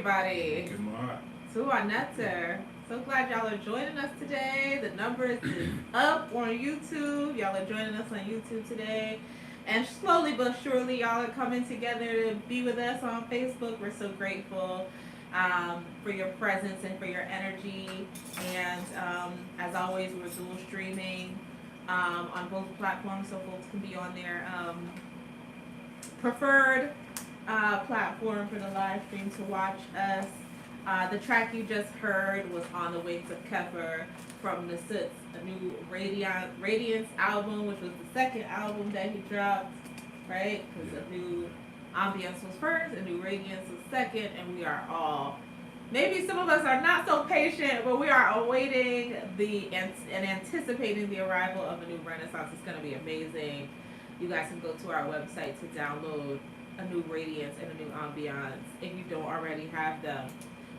everybody. Good morning. To our Netter. So glad y'all are joining us today. The numbers is up on YouTube. Y'all are joining us on YouTube today. And slowly but surely, y'all are coming together to be with us on Facebook. We're so grateful for your presence and for your energy. And as always, we're dual streaming on both platforms so folks can be on their preferred platform for the live stream to watch us. The track you just heard was On the Wings of Kefir from the Soots, a new Radiance album, which was the second album that he dropped, right? Because a new Ambience was first, a new Radiance was second, and we are all, maybe some of us are not so patient, but we are awaiting and anticipating the arrival of a new Renaissance. It's going to be amazing. You guys can go to our website to download a new Radiance and a new Ambiance if you don't already have them.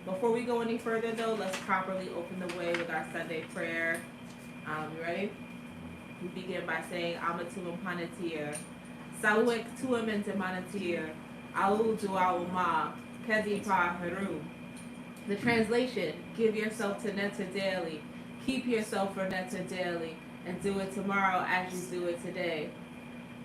Before we go any further, though, let's properly open the way with our Sunday prayer. You ready? We begin by saying, Amatuum Panatir, Saluek Tuum Manatir, Au Dua Uma, Kedi Pa Heru. The translation, give yourself to Netta daily, keep yourself for Netta daily, and do it tomorrow as you do it today.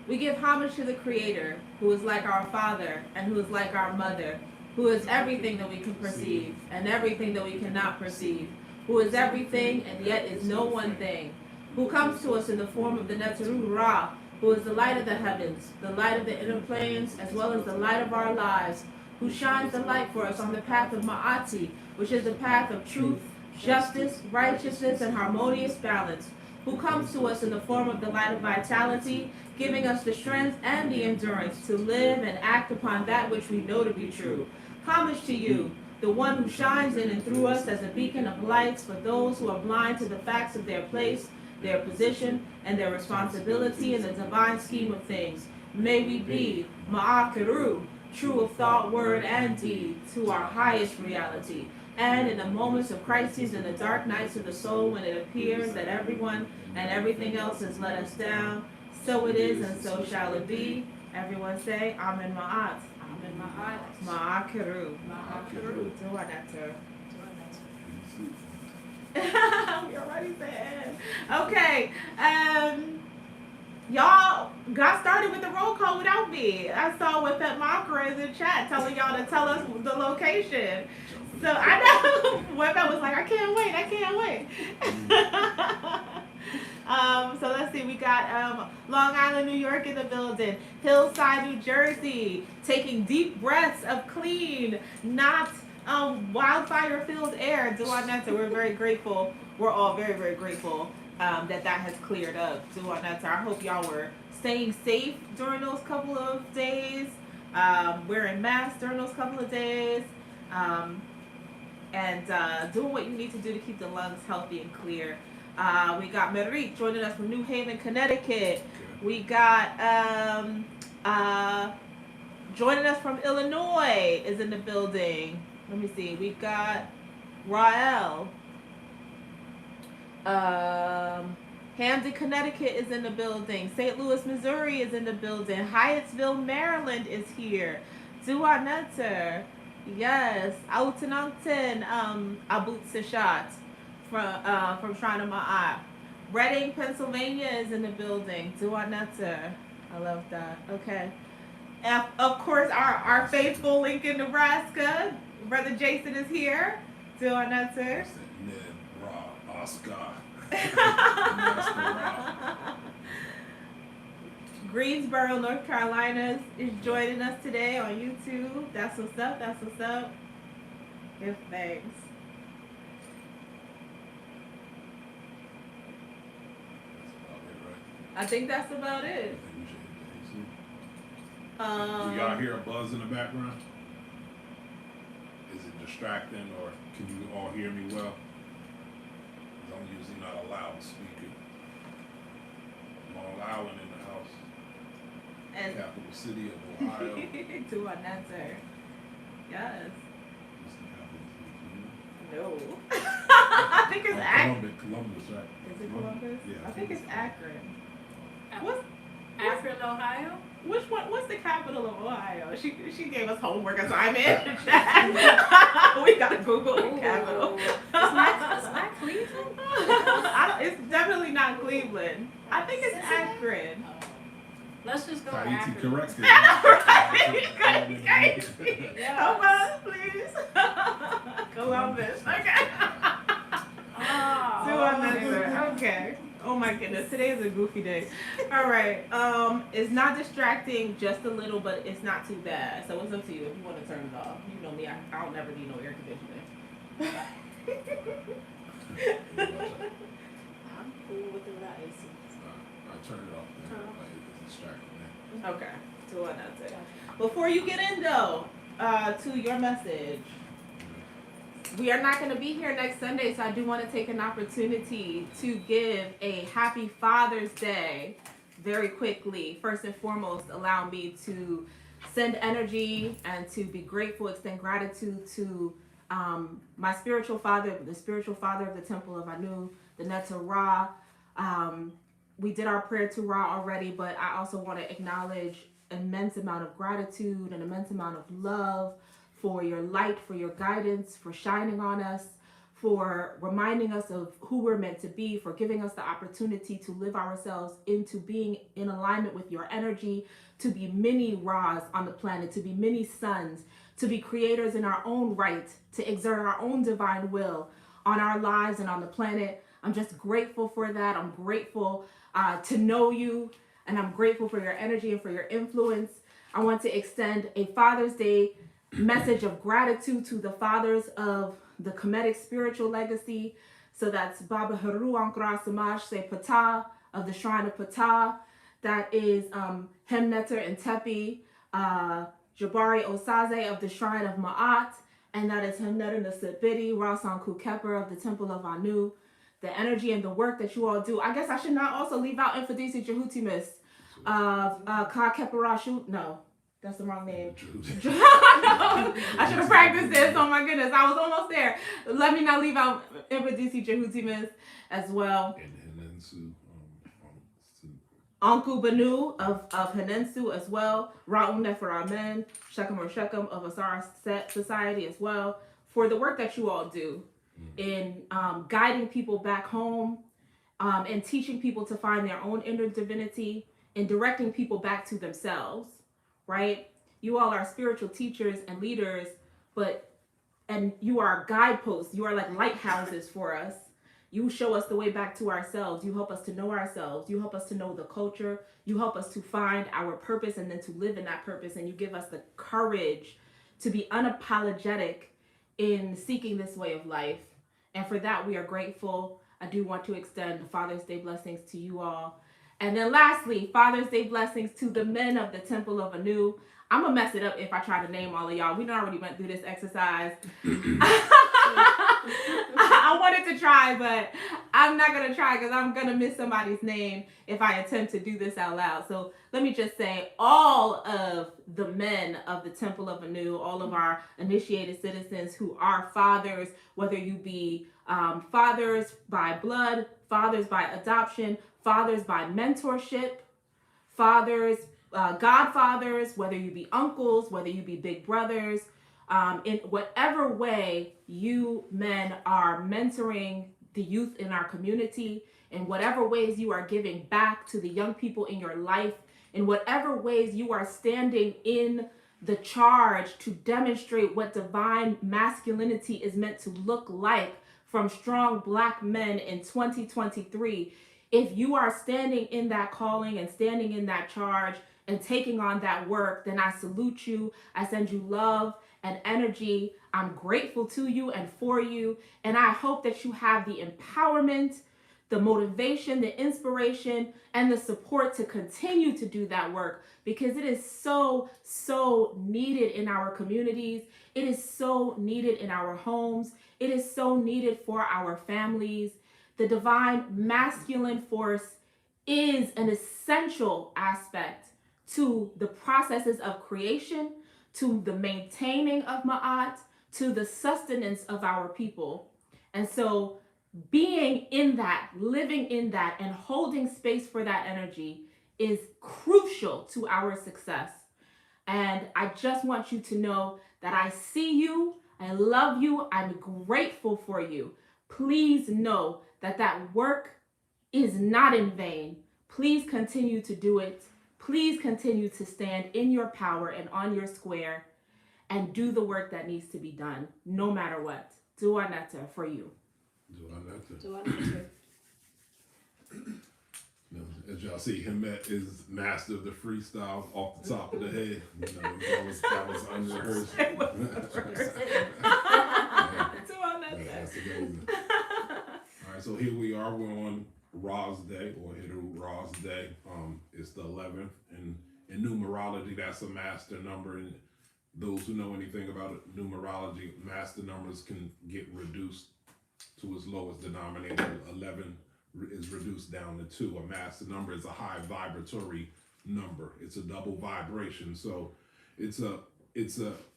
We give homage to the Creator, who is like our Father and who is like our Mother, who is everything that we can perceive and everything that we cannot perceive, who is everything and yet is no one thing, who comes to us in the form of the Neteru Ra, who is the light of the heavens, the light of the inner planes, as well as the light of our lives, who shines the light for us on the path of Ma'ati, which is the path of truth, justice, righteousness, and harmonious balance, who comes to us in the form of the light of vitality, giving us the strength and the endurance to live and act upon that which we know to be true. Homage to you, the one who shines in and through us as a beacon of lights for those who are blind to the facts of their place, their position, and their responsibility in the divine scheme of things. May we be Ma'akaru, true of thought, word, and deed, to our highest reality. And in the moments of crises and the dark nights of the soul, when it appears that everyone and everything else has let us down, so it is and so shall it be. Everyone say, Amen Ma'at. Amen Ma'at. Ma'akaru. Ma'akaru. Duanater. We already said. Okay. Y'all got started with the roll call without me. I saw Wefet Makra in the chat telling y'all to tell us the location. So I know Wefet was like, I can't wait. So let's see, we got Long Island, New York in the building, Hillside, New Jersey, taking deep breaths of clean, not wildfire-filled air. Duaneta, we're very grateful. We're all very, very grateful that has cleared up. Duaneta, I hope y'all were staying safe during those couple of days, wearing masks during those couple of days, and doing what you need to do to keep the lungs healthy and clear. We got Merit joining us from New Haven, Connecticut. We got joining us from Illinois is in the building. Let me see. We got Rael. Hamden, Connecticut is in the building. St. Louis, Missouri is in the building. Hyattsville, Maryland is here. Duanetter. Yes. Autanangton, Abut Sishat from Shrine of Ma'at. Reading, Pennsylvania is in the building. Duanetter. I love that. Okay. Of course, our faithful Lincoln, Nebraska. Brother Jason is here. Duanetter. Ned, Rob, Oscar. Greensboro, North Carolina is joining us today on YouTube. That's what's up. Give thanks. I think that's about it. Do y'all hear a buzz in the background? Is it distracting, or can you all hear me well? I'm usually not a loudspeaker. Long Island in the house. And Capital city of Ohio. to our answer. Yes. What's the capital city? No. I think it's Akron. Columbus, right? Is it Columbus? Yeah. I think it's Akron. What's Akron, Ohio. Which one? What's the capital of Ohio? She gave us homework assignment in the chat. We gotta Google the capital. It's not Cleveland. It's definitely not Cleveland. I think it's Akron. Oh. Let's just go Tahiti Akron. corrected. Come on, please. Columbus. Okay. Oh, Okay. Oh my goodness, today is a goofy day. All right. It's not distracting just a little, but it's not too bad. So it's up to you if you want to turn it off. You know me, I don't never need no air conditioning. I'm cool with it without AC. I turned it off. Turn it off. It's distracting me. Okay. So what that's it. Before you get in though, to your message. We are not going to be here next Sunday, so I do want to take an opportunity to give a happy Father's Day very quickly. First and foremost, allow me to send energy and to be grateful, extend gratitude to my spiritual father, the spiritual father of the Temple of Anu, the Neta Ra. We did our prayer to Ra already, but I also want to acknowledge immense amount of gratitude and immense amount of love for your light, for your guidance, for shining on us, for reminding us of who we're meant to be, for giving us the opportunity to live ourselves into being in alignment with your energy, to be many Ra's on the planet, to be many suns, to be creators in our own right, to exert our own divine will on our lives and on the planet. I'm just grateful for that. I'm grateful to know you, and I'm grateful for your energy and for your influence. I want to extend a Father's Day message of gratitude to the fathers of the Kemetic spiritual legacy. So that's Baba Haru Ankara Samaj Se Ptah of the Shrine of Ptah. That is Hemneter and Tepi, Jabari Osaze of the Shrine of Ma'at. And that is Hemneter Nasibidi, Rasan Kukeper of the Temple of Anu. The energy and the work that you all do. I guess I should not also leave out Infidisi Jehutimis of Ka Keperashu. No. That's the wrong name. I should have practiced this. Oh my goodness. I was almost there. Let me not leave out Ibadisi Jehutimis as well. And Hinensu, Anku Banu of Hinensu as well. Ra'un Neferamen, Shechem or Shechem of Asara Society as well. For the work that you all do in guiding people back home and teaching people to find their own inner divinity and directing people back to themselves. Right? You all are spiritual teachers and leaders, and you are guideposts. You are like lighthouses for us. You show us the way back to ourselves. You help us to know ourselves. You help us to know the culture. You help us to find our purpose and then to live in that purpose. And you give us the courage to be unapologetic in seeking this way of life. And for that, we are grateful. I do want to extend Father's Day blessings to you all. And then lastly, Father's Day blessings to the men of the Temple of Anu. I'm going to mess it up if I try to name all of y'all. We done already went through this exercise. I wanted to try, but I'm not going to try because I'm going to miss somebody's name if I attempt to do this out loud. So let me just say all of the men of the Temple of Anu, all of our initiated citizens who are fathers, whether you be fathers by blood, fathers by adoption, fathers by mentorship, fathers, godfathers, whether you be uncles, whether you be big brothers, in whatever way you men are mentoring the youth in our community, in whatever ways you are giving back to the young people in your life, in whatever ways you are standing in the charge to demonstrate what divine masculinity is meant to look like from strong Black men in 2023. If you are standing in that calling and standing in that charge and taking on that work, then I salute you. I send you love and energy. I'm grateful to you and for you. And I hope that you have the empowerment, the motivation, the inspiration, and the support to continue to do that work, because it is so, so needed in our communities. It is so needed in our homes. It is so needed for our families. The divine masculine force is an essential aspect to the processes of creation, to the maintaining of Ma'at, to the sustenance of our people. And so being in that, living in that, and holding space for that energy is crucial to our success. And I just want you to know that I see you, I love you, I'm grateful for you. Please know that that work is not in vain. Please continue to do it. Please continue to stand in your power and on your square and do the work that needs to be done, no matter what. Duaneta for you. Do I need to? You know, as y'all see, Hemet is master of the freestyle off the top of the head. You know, that was unrehearsed. That's amazing. All right, so here we are. We're on Ra's Day, or Hiru Ra's Day. It's the 11th, and in numerology, that's a master number. And those who know anything about numerology, master numbers can get reduced to its lowest denominator. 11 is reduced down to 2. A master number is a high vibratory number. It's a double vibration. So it's a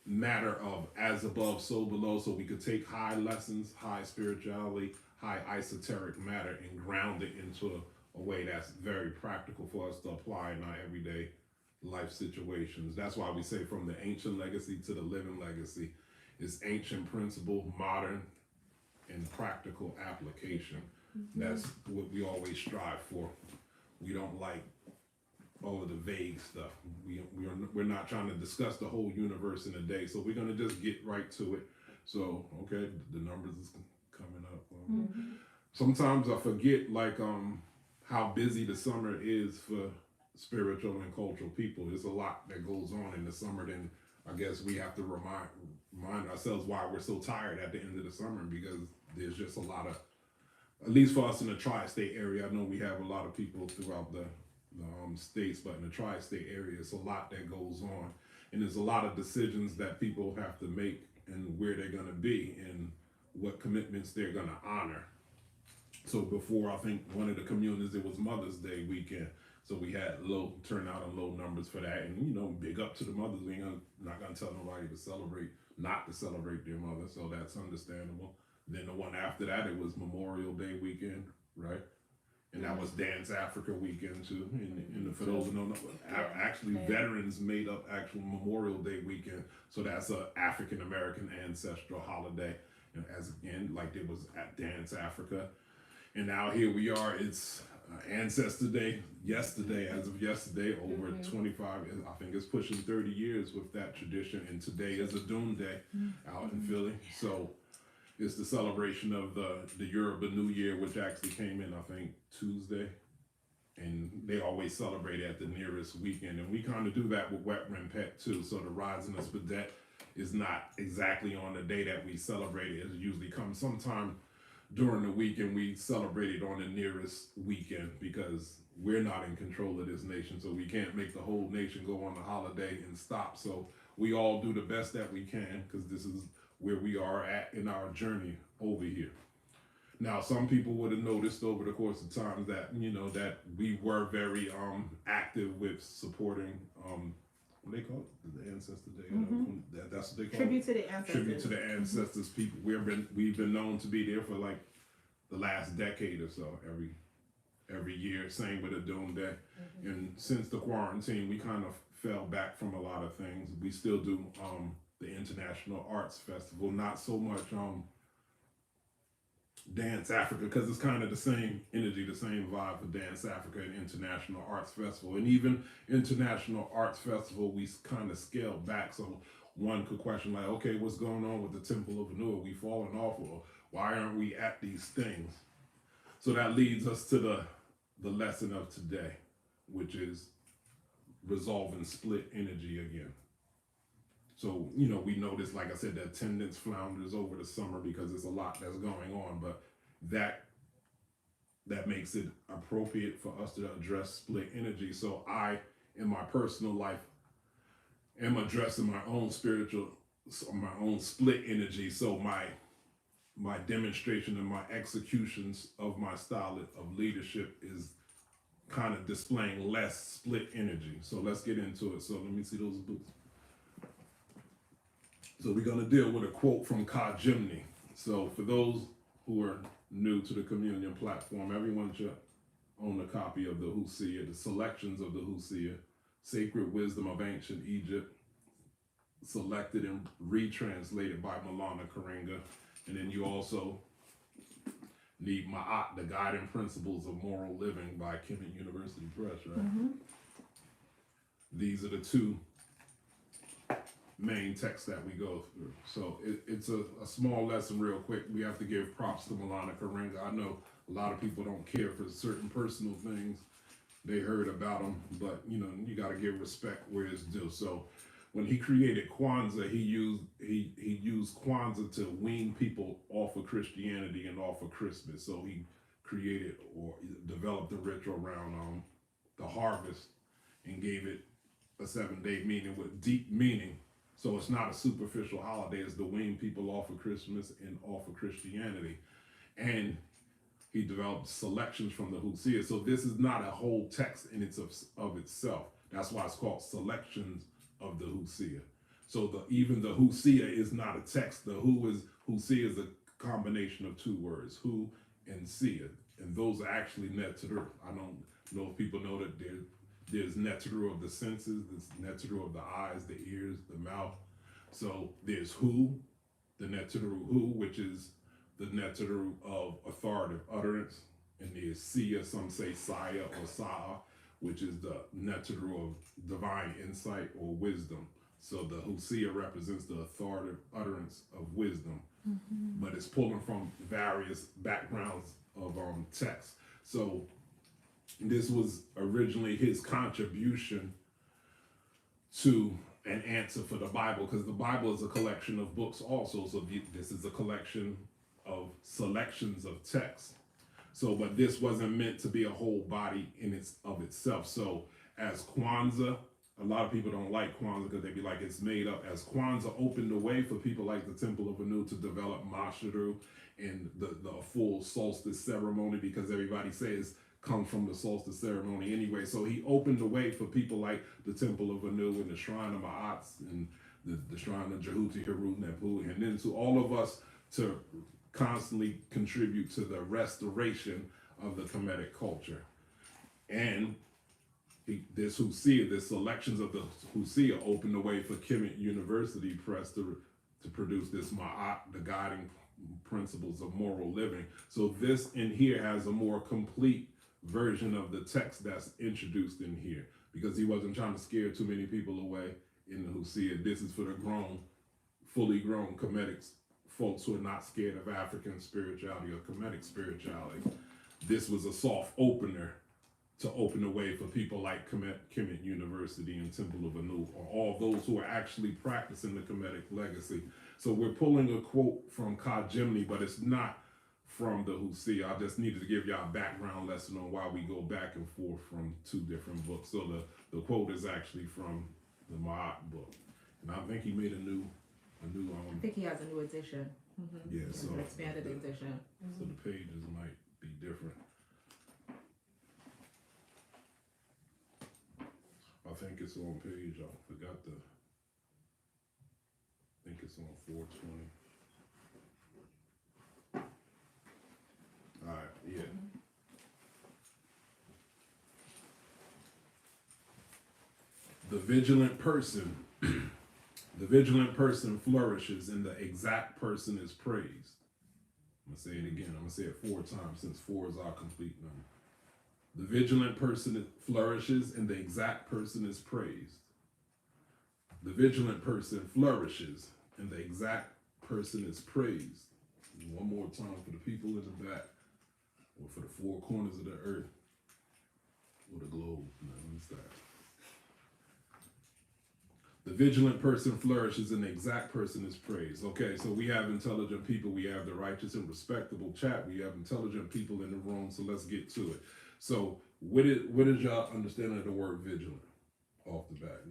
matter of as above, so below. So we could take high lessons, high spirituality, high esoteric matter, and ground it into a way that's very practical for us to apply in our everyday life situations. That's why we say from the ancient legacy to the living legacy. It's ancient principle, modern, and practical application. That's what we always strive for. We don't like all of the vague stuff. We're not trying to discuss the whole universe in a day, so we're gonna just get right to it. So okay, the numbers is coming up. Sometimes I forget how busy the summer is for spiritual and cultural people. There's a lot that goes on in the summer. Then I guess we have to remind ourselves why we're so tired at the end of the summer, because there's just a lot of, at least for us in the tri-state area, I know we have a lot of people throughout the states, but in the tri-state area, it's a lot that goes on. And there's a lot of decisions that people have to make, and where they're going to be and what commitments they're going to honor. So before, I think one of the communities, it was Mother's Day weekend. So we had low turnout and low numbers for that. And, you know, big up to the mothers. Not going to tell nobody not to celebrate their mother. So that's understandable. Then the one after that, it was Memorial Day weekend, right? And that was Dance Africa weekend too. And for those who don't know, actually veterans made up actual Memorial Day weekend. So that's a African American ancestral holiday. And as again, like it was at Dance Africa. And now here we are, it's Ancestor Day yesterday, as of yesterday, over 25, I think it's pushing 30 years with that tradition. And today is a Doom Day out in Philly. So it's the celebration of the Yoruba New Year, which actually came in, I think, Tuesday. And they always celebrate at the nearest weekend. And we kind of do that with Wet Rempet too. So the Rising of Spadet is not exactly on the day that we celebrate it. It usually comes sometime during the week, and we celebrate it on the nearest weekend, because we're not in control of this nation. So we can't make the whole nation go on a holiday and stop. So we all do the best that we can, because this is where we are at in our journey over here. Now, some people would have noticed over the course of time that, you know, that we were very active with supporting what they call it, the Ancestor Day. That's what they call Tribute it. to the ancestors. Tribute to the ancestors. People, we've been known to be there for like the last decade or so. Every year, same with a Doom Day. And since the quarantine, we kind of fell back from a lot of things. We still do the International Arts Festival, not so much Dance Africa, because it's kind of the same energy, the same vibe for Dance Africa and International Arts Festival. And even International Arts Festival, we kind of scaled back. So one could question, like, okay, what's going on with the Temple of Anu? Are we falling off, or why aren't we at these things? So that leads us to the lesson of today, which is resolving split energy again. So, you know, we notice, like I said, that attendance flounders over the summer because there's a lot that's going on, but that makes it appropriate for us to address split energy. So I, in my personal life, am addressing my own my own split energy. So my demonstration and my executions of my style of leadership is kind of displaying less split energy. So let's get into it. So let me see those boots. So we're going to deal with a quote from Kemmunion. So for those who are new to the Kemmunion platform, everyone should own a copy of the Hosea, the selections of the Hosea, Sacred Wisdom of Ancient Egypt, selected and retranslated by Milana Karenga. And then you also need Ma'at, the Guiding Principles of Moral Living by Kemmunion University Press, right? Mm-hmm. These are the two main texts that we go through. So it's a small lesson real quick. We have to give props to Milana Karenga. I know a lot of people don't care for certain personal things they heard about them, but you got to give respect where it's due. So when he created Kwanzaa, he used Kwanzaa to wean people off of Christianity and off of Christmas. So he created or developed a ritual around the harvest and gave it a 7-day meaning with deep meaning. So it's not a superficial holiday. It's to wean people off of Christmas and off of Christianity. And he developed selections from the Hosea. So this is not a whole text in of itself. That's why it's called selections of the Hosea. So even the Hosea is not a text. The Hosea is a combination of two words, hu and sia. And those are actually neteru. I don't know if people know that there's neteru of the senses, there's neteru of the eyes, the ears, the mouth. So there's hu, the neteru hu, which is the neteru of authoritative utterance. And there's sia, some say saya or sa'a, which is the neteru of divine insight or wisdom. So the Hosea represents the authoritative utterance of wisdom, but it's pulling from various backgrounds of text. So this was originally his contribution to an answer for the Bible, because the Bible is a collection of books also. So this is a collection of selections of text. So, but this wasn't meant to be a whole body in itself. So as Kwanzaa, a lot of people don't like Kwanzaa because they be like, it's made up. As Kwanzaa opened the way for people like the Temple of Anu to develop Masharu and the full solstice ceremony, because everybody says comes from the solstice ceremony anyway. So he opened the way for people like the Temple of Anu and the Shrine of Ma'at and the Shrine of Jehuti, Heru, Nepu, and then to all of us to constantly contribute to the restoration of the Kemetic culture. And this Hosea, the selections of the Hosea opened the way for Kemmunion University Press to produce this Ma'at, the Guiding Principles of Moral Living. So this in here has a more complete version of the text that's introduced in here, because he wasn't trying to scare too many people away in the Hosea. This is for the grown, fully grown Kemetic folks who are not scared of African spirituality or Kemetic spirituality. This was a soft opener to open the way for people like Kemmunion University and Temple of Anu, or all those who are actually practicing the Kemetic legacy. So we're pulling a quote from Ka Jimny, but it's not from the Hosea. I just needed to give y'all a background lesson on why we go back and forth from two different books. So the quote is actually from the Ma'at book. And I think he made a new I think he has a new edition. Mm-hmm. Yeah, so an expanded edition. So the pages might be different. I think it's on page, I forgot I think it's on 420. All right, yeah. The vigilant person flourishes and the exact person is praised. I'm gonna say it again. I'm gonna say it 4 times since 4 is our complete number. The vigilant person flourishes and the exact person is praised. The vigilant person flourishes and the exact person is praised. And one more time for the people in the back, or for the 4 corners of the earth, or the globe. No, let me start. The vigilant person flourishes and the exact person is praised. Okay, so we have intelligent people, we have the righteous and respectable chat, we have intelligent people in the room, so let's get to it. So what is y'all understanding of the word vigilant off the bat?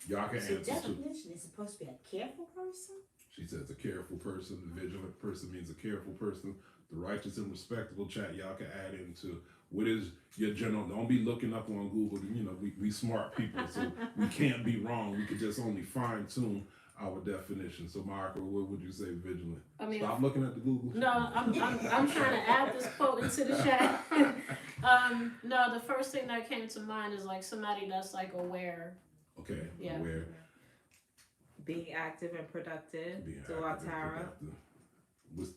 Y'all can answer. So definition is supposed to be a careful person? She says a careful person. The vigilant person means a careful person. The righteous and respectable chat, y'all can add into what is your general. Don't be looking up on Google. We smart people, so we can't be wrong. We could just only fine tune our definition. So, Marco, what would you say vigilant? I mean, Stop looking at the Google. no, I'm trying to add this quote into the chat. No, the first thing that came to mind is like somebody that's like aware. Okay, Yeah. aware. Being active and productive. Being Do active and Tara. productive. What's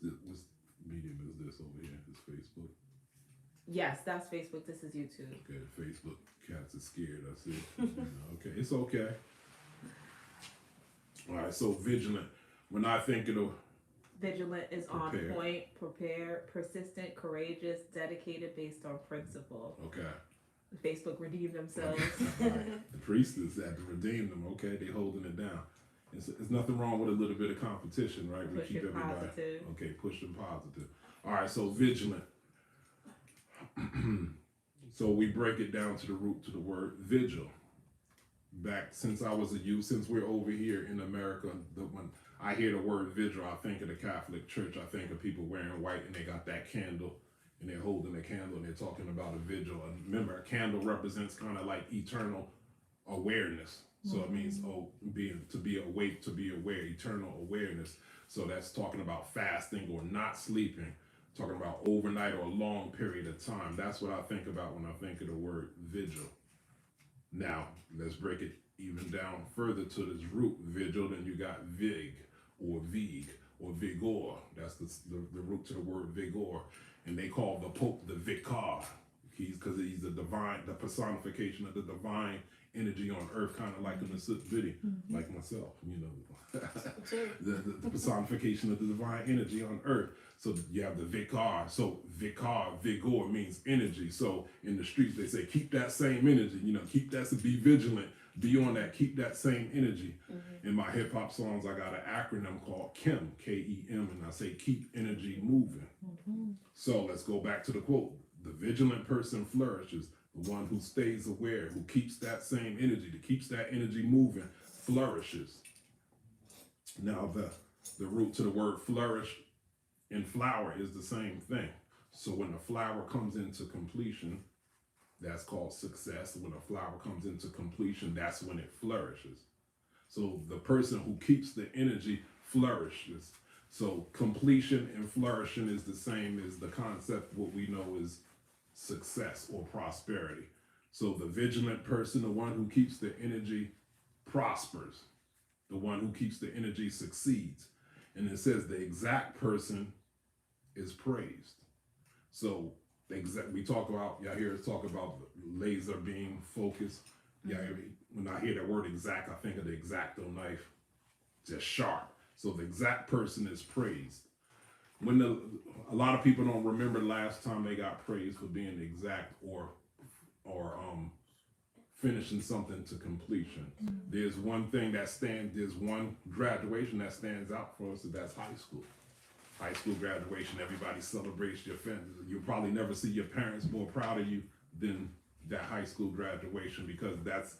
medium is this over here? This Facebook. Yes, that's Facebook. This is YouTube. Okay, Facebook cats are scared. I see. Okay, it's okay. All right, so vigilant. When I think of the Vigilant is on Prepared. point, prepared, persistent, courageous, dedicated, based on principle. okay, Facebook redeemed themselves. all right. The priestess had to redeem them. Okay, they holding it down. It's nothing wrong with a little bit of competition, right? We keep Pushing everybody. positive. Okay, pushing positive. All right, so vigilant. So we break it down to the root to the word vigil. Back since I was a youth, since we're over here in America, when I hear the word vigil, I think of the Catholic Church. I think of people wearing white and they got that candle and they're holding a candle and they're talking about a vigil. And remember, a candle represents kind of like eternal awareness. So it means to be awake, to be aware, eternal awareness. So that's talking about fasting or not sleeping, talking about overnight or a long period of time. That's what I think about when I think of the word vigil. Now, let's break it even down further to this root vigil. Then you got vig or vigor. That's the root to the word vigor. And they call the Pope the vicar. Because he's the divine, the personification of the divine energy on earth, kind of like in the Sith video, like myself, you know. the personification of the divine energy on earth. So you have the vicar. So vigor means energy. So in the streets they say keep that same energy, you know, keep that, to be vigilant, be on that, keep that same energy. In my hip hop songs I got an acronym called KEM, K-E-M, and I say keep energy moving. So let's go back to the quote. The vigilant person flourishes. The one who stays aware, who keeps that same energy, that keeps that energy moving, flourishes. Now the root to the word flourish in flower is the same thing. So when a flower comes into completion, that's called success. When a flower comes into completion, that's when it flourishes. So the person who keeps the energy flourishes. So completion and flourishing is the same as the concept, what we know is success or prosperity. So the vigilant person, the one who keeps the energy, prospers. The one who keeps the energy succeeds. And it says the exact person is praised. So we talk about, y'all hear us talk about laser beam focus. Yeah, when I hear that word exact, I think of the X-Acto knife, just sharp. So the exact person is praised. A lot of people don't remember last time they got praised for being exact or finishing something to completion. There's one thing there's one graduation that stands out for us, and that's high school. High school graduation, everybody celebrates your friends. You'll probably never see your parents more proud of you than that high school graduation, because that's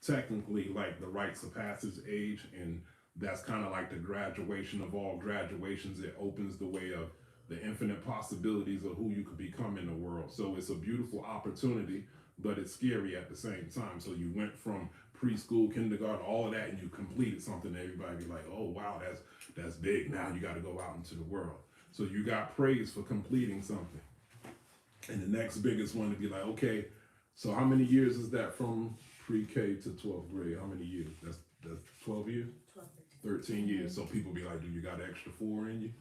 technically like the rites of passage age, and that's kind of like the graduation of all graduations. It opens the way of the infinite possibilities of who you could become in the world. So it's a beautiful opportunity, but it's scary at the same time. So you went from preschool, kindergarten, all of that, and you completed something. Everybody be like, oh wow, that's big. Now you got to go out into the world. So you got praise for completing something. And the next biggest one to be like, okay, so how many years is that from pre-K to 12th grade? How many years? That's 12 years? 13 years. So people be like, do you got an extra 4 in you?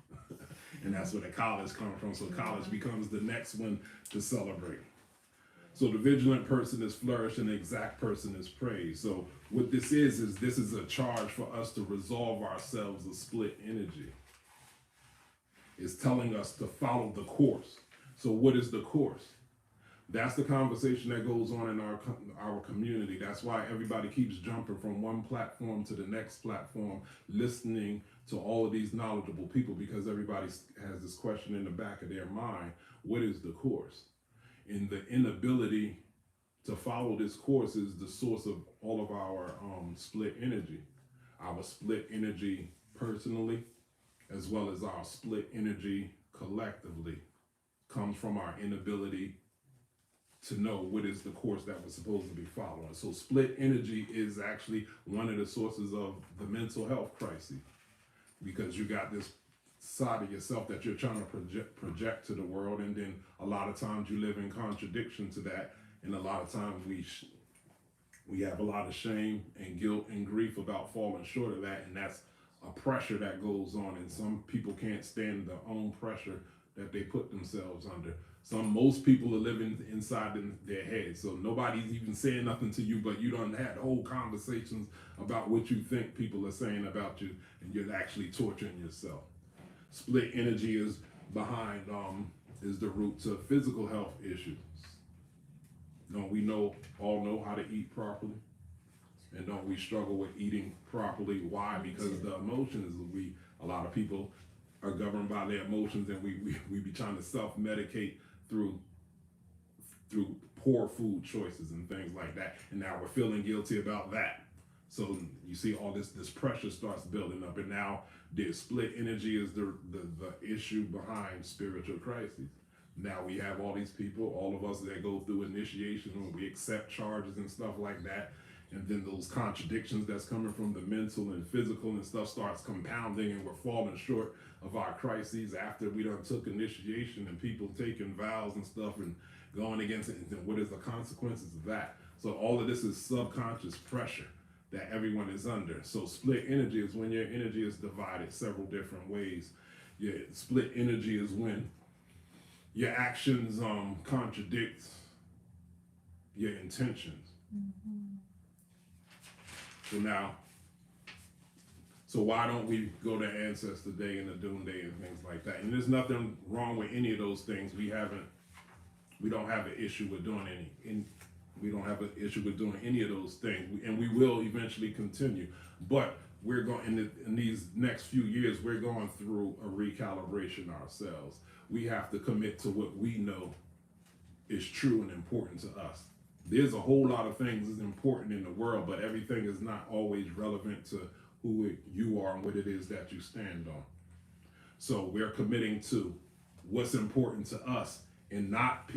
And that's where the college comes from. So college becomes the next one to celebrate. So the vigilant person is flourished and the exact person is praised. So what this is a charge for us to resolve ourselves of split energy. It's telling us to follow the course. So what is the course? That's the conversation that goes on in our community. That's why everybody keeps jumping from one platform to the next platform, listening to all of these knowledgeable people, because everybody has this question in the back of their mind: what is the course? And the inability to follow this course is the source of all of our split energy. Our split energy personally, as well as our split energy collectively, comes from our inability to know what is the course that we're supposed to be following. So split energy is actually one of the sources of the mental health crisis, because you got this side of yourself that you're trying to project to the world, and then a lot of times you live in contradiction to that, and a lot of times we have a lot of shame and guilt and grief about falling short of that, and that's a pressure that goes on, and some people can't stand their own pressure that they put themselves under. Most people are living inside their heads, so nobody's even saying nothing to you, but you done had whole conversations about what you think people are saying about you, and you're actually torturing yourself. Split energy is behind, is the root to physical health issues. Don't we all know how to eat properly? And don't we struggle with eating properly? Why? Because the emotions, a lot of people are governed by their emotions, and we be trying to self-medicate through poor food choices and things like that. And now we're feeling guilty about that. So you see all this pressure starts building up, and now the split energy is the issue behind spiritual crises. Now we have all these people, all of us that go through initiation when we accept charges and stuff like that. And then those contradictions that's coming from the mental and physical and stuff starts compounding, and we're falling short of our crises after we done took initiation, and people taking vows and stuff and going against it. And what is the consequences of that? So all of this is subconscious pressure that everyone is under. So split energy is when your energy is divided several different ways. Your split energy is when your actions contradict your intentions. So why don't we go to Ancestor Day and the Doom Day and things like that? And there's nothing wrong with any of those things. We don't have an issue with doing we don't have an issue with doing any of those things, and we will eventually continue. But we're going in these next few years, we're going through a recalibration ourselves. We have to commit to what we know is true and important to us. There's a whole lot of things that's important in the world, but everything is not always relevant to who you are and what it is that you stand on. So we're committing to what's important to us, and not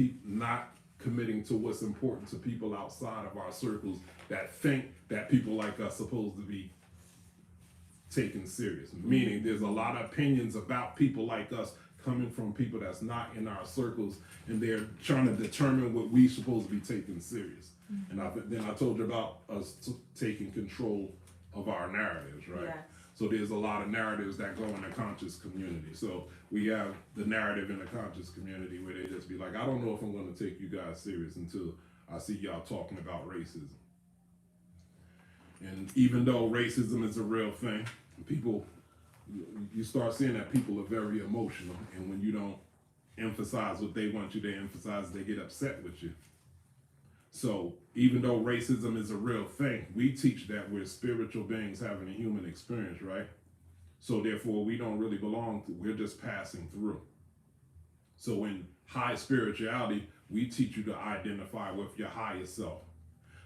committing to what's important to people outside of our circles that think that people like us supposed to be taken serious. Meaning there's a lot of opinions about people like us coming from people that's not in our circles, and they're trying to determine what we supposed to be taking serious. And then I told you about us taking control of our narratives, right? Yes. So there's a lot of narratives that go in the conscious community. So we have the narrative in the conscious community where they just be like, I don't know if I'm going to take you guys serious until I see y'all talking about racism. And even though racism is a real thing, you start seeing that people are very emotional, and when you don't emphasize what they want you to emphasize, they get upset with you. So even though racism is a real thing, we teach that we're spiritual beings having a human experience, right? So therefore we don't really belong to, we're just passing through. So in high spirituality, we teach you to identify with your higher self.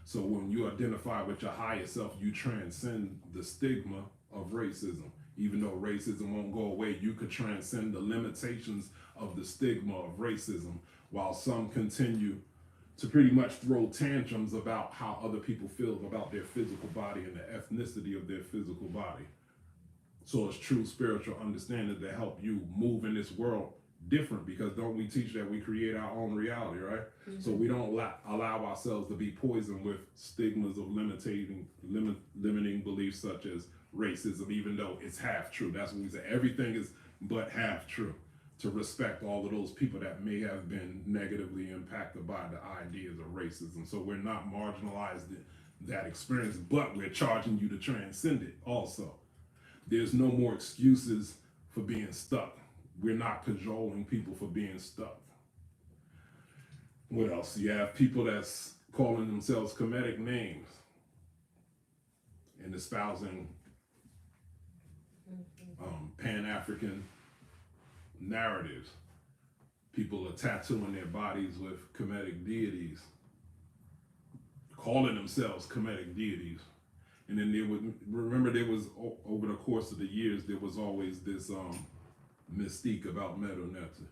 So when you identify with your higher self, you transcend the stigma of racism. Even though racism won't go away, you could transcend the limitations of the stigma of racism, while some continue to pretty much throw tantrums about how other people feel about their physical body and the ethnicity of their physical body. So it's true spiritual understanding to help you move in this world different, because don't we teach that we create our own reality, right? Mm-hmm. So we don't allow ourselves to be poisoned with stigmas of limiting beliefs such as racism, even though it's half true. That's what we say. Everything is but half true. To respect all of those people that may have been negatively impacted by the ideas of racism. So we're not marginalized in that experience, but we're charging you to transcend it also. There's no more excuses for being stuck. We're not cajoling people for being stuck. What else? You have people that's calling themselves Kemetic names and espousing Pan-African narratives. People are tattooing their bodies with Kemetic deities, calling themselves Kemetic deities. And then there was over the course of the years, there was always this mystique about Medu Neter.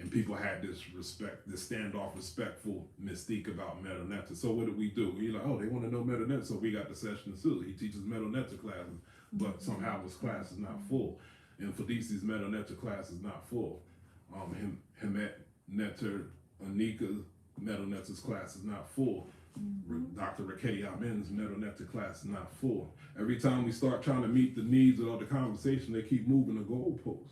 And people had this respect, this standoff respectful mystique about Metal Netta. So what did we do? We like, oh, they want to know Metal Netta, so we got the session too. He teaches Metal Netta classes, but somehow his class is not full. And Felici's Metal Netta class is not full. Hemet Netta, Anika Metal Netta's class is not full. Dr. Raketi Amen's Metal Netta class is not full. Every time we start trying to meet the needs of the conversation, they keep moving the goalposts.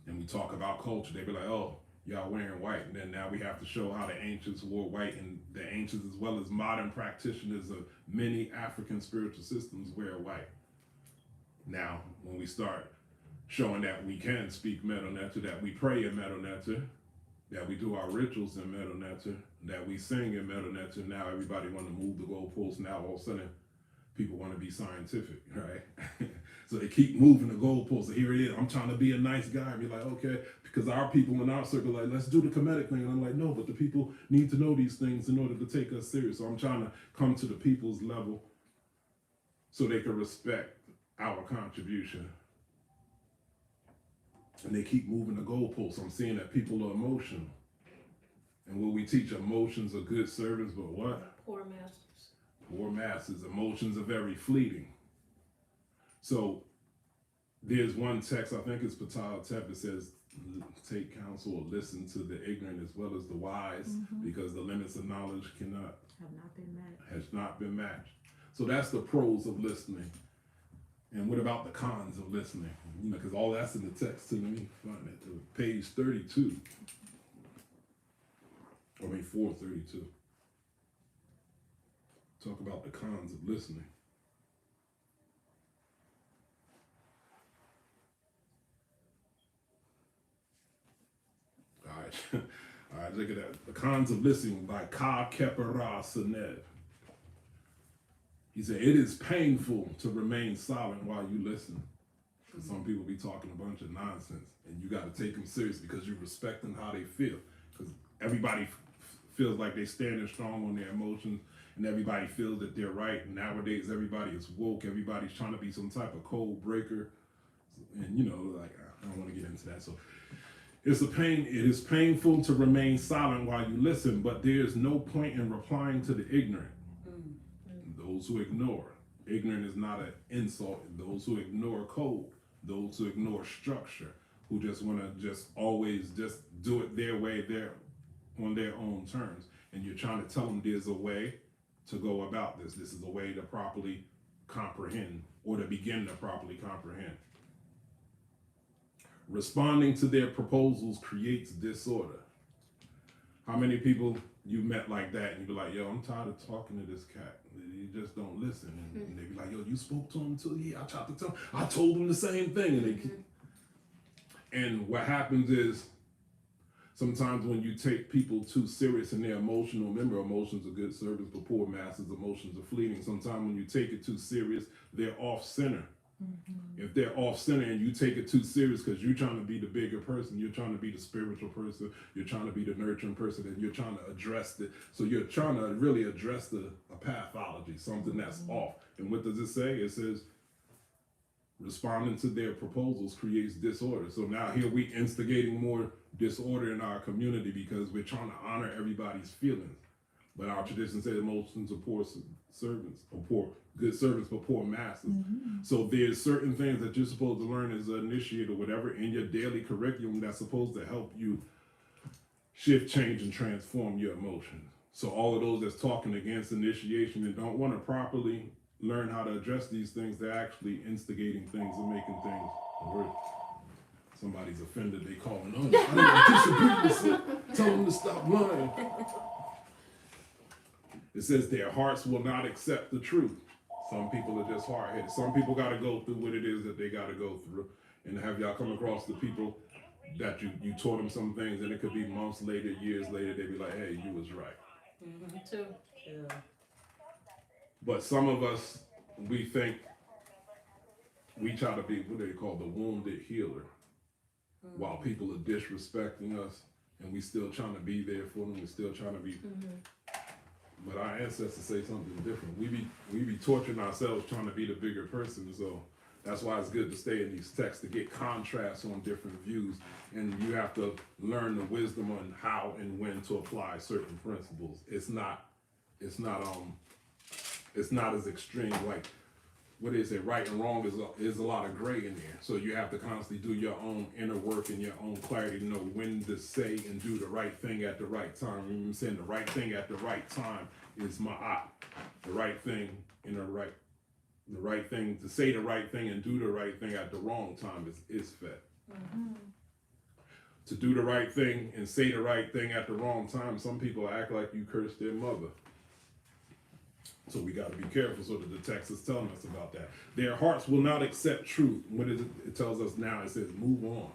And we talk about culture, they be like, oh, y'all wearing white. And then now we have to show how the ancients wore white, and the ancients as well as modern practitioners of many African spiritual systems wear white. Now, when we start showing that we can speak Metal Netta, that we pray in Metal Netta, that we do our rituals in Metal Netta, that we sing in Metal Netta, now everybody want to move the goalposts. Now all of a sudden, people want to be scientific, right? So they keep moving the goalposts. So here it is. I'm trying to be a nice guy. And be like, okay, because our people in our circle are like, let's do the Kemetic thing. And I'm like, no, but the people need to know these things in order to take us serious. So I'm trying to come to the people's level so they can respect our contribution. And they keep moving the goalposts. I'm seeing that people are emotional. And what we teach, emotions are good servants, but what? Poor masters. Poor masters. Emotions are very fleeting. So there's one text, I think it's Patal Tep, that says, take counsel or listen to the ignorant as well as the wise, because the limits of knowledge has not been matched. So that's the pros of listening. And what about the cons of listening? You know, because all that's in the text too. Let me find it. Page 32. 432. Talk about the cons of listening. All right, look at that. The Cons of Listening by Ka Kepera Sened. He said, it is painful to remain silent while you listen. Because some people be talking a bunch of nonsense, and you got to take them serious because you're respecting how they feel. Because everybody feels like they're standing strong on their emotions, and everybody feels that they're right. And nowadays, everybody is woke. Everybody's trying to be some type of code breaker. And, you know, like, I don't want to get into that. So it is painful to remain silent while you listen, but there is no point in replying to the ignorant. Those who ignore. Ignorant is not an insult. Those who ignore code, those who ignore structure, who just want to just always just do it their way, on their own terms. And you're trying to tell them there's a way to go about this. This is a way to properly comprehend, or to begin to properly comprehend. Responding to their proposals creates disorder. How many people you met like that and you be like, yo, I'm tired of talking to this cat. You just don't listen. And they be like, yo, you spoke to him too? Yeah, I tried to tell him. I told him the same thing. And, and what happens is, sometimes when you take people too serious and they're emotional, remember, emotions are good servants, but poor masters, emotions are fleeting. Sometimes when you take it too serious, they're off center. If they're off center and you take it too serious because you're trying to be the bigger person, you're trying to be the spiritual person, you're trying to be the nurturing person, and you're trying to address it. So you're trying to really address a pathology, something that's off. And what does it say? It says, responding to their proposals creates disorder. So now here we instigating more disorder in our community because we're trying to honor everybody's feelings. But our tradition says emotions are poor servants, or poor good servants, but poor masters. So there's certain things that you're supposed to learn as an initiate or whatever in your daily curriculum that's supposed to help you shift, change, and transform your emotions. So all of those that's talking against initiation and don't want to properly learn how to address these things, they're actually instigating things and making things worse. Somebody's offended, they calling, oh, I didn't disagree with this. Tell them to stop lying. It says their hearts will not accept the truth. Some people are just hard-headed. Some people got to go through what it is that they got to go through. And have y'all come across the people that you taught them some things, and it could be months later, years later, they be like, hey, you was right. Me too. Yeah. But some of us, we think we try to be what they call the wounded healer, while people are disrespecting us, and we still trying to be there for them. We're still trying to be. But our ancestors say something different. We be torturing ourselves trying to be the bigger person. So That's why it's good to stay in these texts to get contrasts on different views, and you have to learn the wisdom on how and when to apply certain principles. It's not as extreme. Like what they say, right and wrong is a lot of gray in there. So you have to constantly do your own inner work and your own clarity to know when to say and do the right thing at the right time. When I'm saying the right thing at the right time is ma'at. The right thing in the right thing to say the right thing and do the right thing at the wrong time is isfet. To do the right thing and say the right thing at the wrong time, some people act like you cursed their mother. So we got to be careful. So that the text is telling us about that. Their hearts will not accept truth. What is it? It tells us now. It says, move on.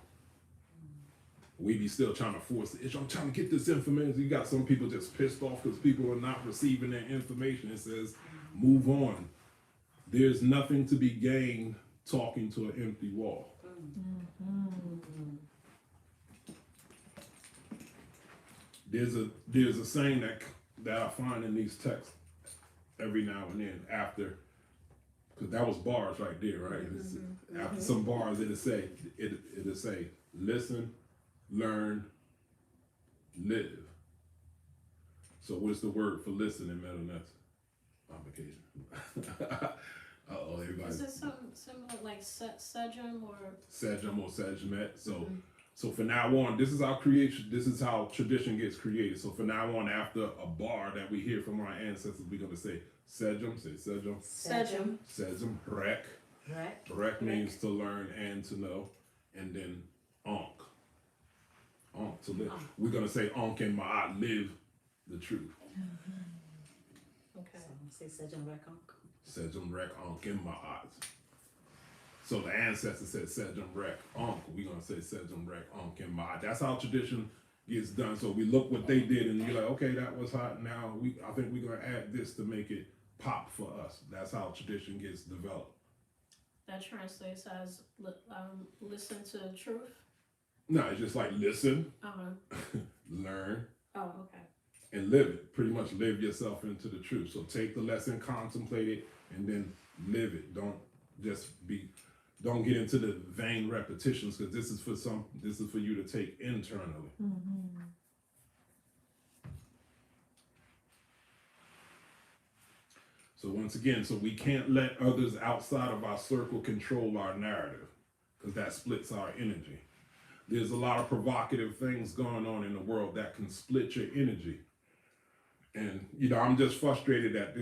We be still trying to force it. I'm trying to get this information. You got some people just pissed off because people are not receiving their information. It says, move on. There's nothing to be gained talking to an empty wall. There's a saying that I find in these texts every now and then after, because that was bars right there, right? After some bars, it'll say, listen, learn, live. So what's the word for listen in Mennonite? Application. Everybody. Is it something similar like Sejam or Sejmet? So for now on, this is how tradition gets created. So for now on, after a bar that we hear from our ancestors, we're gonna say Sejam, Sejam, Rek. Rek means to learn and to know, and then Ankh to live. We're gonna say Ankh and Ma'at, live the truth. okay? So say Sejam Rek Ankh. Sejam Rek Ankh and Ma'at. So the ancestors said Sejam Rek Ankh. We're gonna say Sejam Rek Ankh and Ma'at. That's how tradition gets done. So we look what they did, and you're like, okay, that was hot. Now I think we're gonna add this to make it pop for us. That's how tradition gets developed. That translates as listen to the truth. No, it's just like listen, learn, okay. and live it. Pretty much live yourself into the truth. So take the lesson, contemplate it, and then live it. Don't get into the vain repetitions, because this is for you to take internally. So once again, we can't let others outside of our circle control our narrative, because that splits our energy. There's a lot of provocative things going on in the world that can split your energy. And, I'm just frustrated at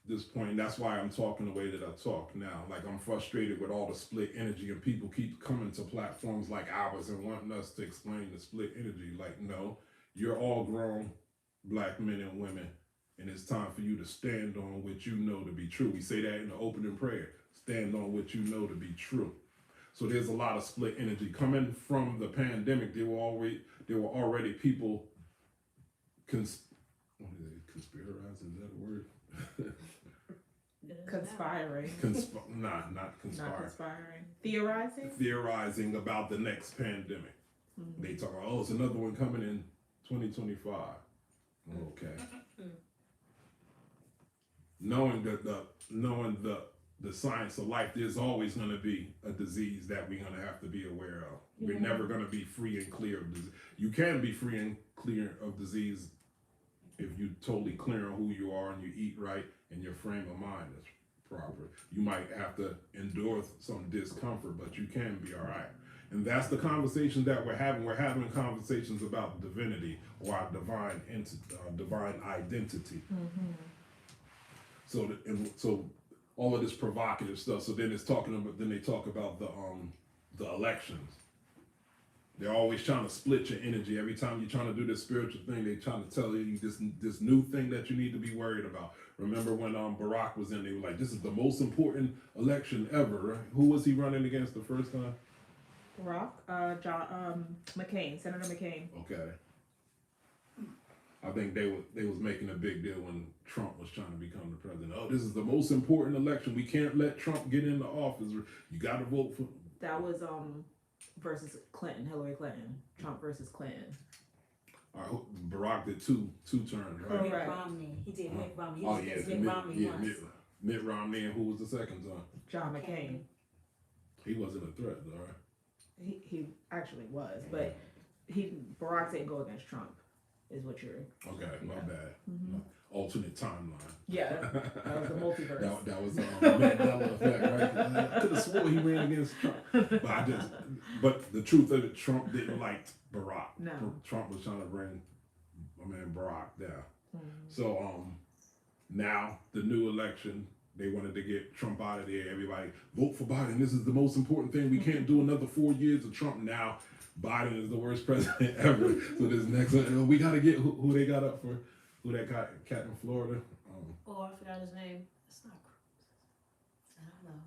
this point. That's why I'm talking the way that I talk now. Like, I'm frustrated with all the split energy, and people keep coming to platforms like ours and wanting us to explain the split energy. Like, no, you're all grown Black men and women, and it's time for you to stand on what you know to be true. We say that in the opening prayer. Stand on what you know to be true. So there's a lot of split energy coming from the pandemic. There were already people conspirizing. Is that a word? Conspiring. Not conspiring. Theorizing about the next pandemic. They talk about, it's another one coming in 2025. Okay. Knowing the science of life, there's always going to be a disease that we're going to have to be aware of. We're never going to be free and clear of disease. You can be free and clear of disease if you're totally clear on who you are and you eat right and your frame of mind is proper. You might have to endure some discomfort, but you can be all right. And that's the conversation that we're having. We're having conversations about divinity or our divine identity. So all of this provocative stuff. So then they talk about the elections. They're always trying to split your energy. Every time you're trying to do this spiritual thing, they're trying to tell you this new thing that you need to be worried about. Remember when Barack was in, they were like, this is the most important election ever, right? Who was he running against the first time? McCain, Senator McCain. Okay. I think they was making a big deal when Trump was trying to become the president. Oh, this is the most important election. We can't let Trump get into office. You got to vote for. That was versus Clinton, Hillary Clinton. Trump versus Clinton. Barack did two terms, right? Mitt Romney. He did Mitt Romney. Mitt Romney. And who was the second time? John McCain. He wasn't a threat, though, right? He actually was, but Barack didn't go against Trump, is what you're. Okay, my Yeah. bad. Mhm. Alternate timeline. Yeah, that was the multiverse. That was Mandela effect, right? I could have swore he ran against Trump, but the truth of it, Trump didn't like Barack. No. Trump was trying to bring my man Barack down. Mhm. So now the new election, they wanted to get Trump out of there. Everybody vote for Biden. This is the most important thing. We can't do another 4 years of Trump. Now Biden is the worst president ever. So this next one, we got to get who they got up for. Who that cat in Florida? Oh, I forgot his name. It's not Cruz. I don't know.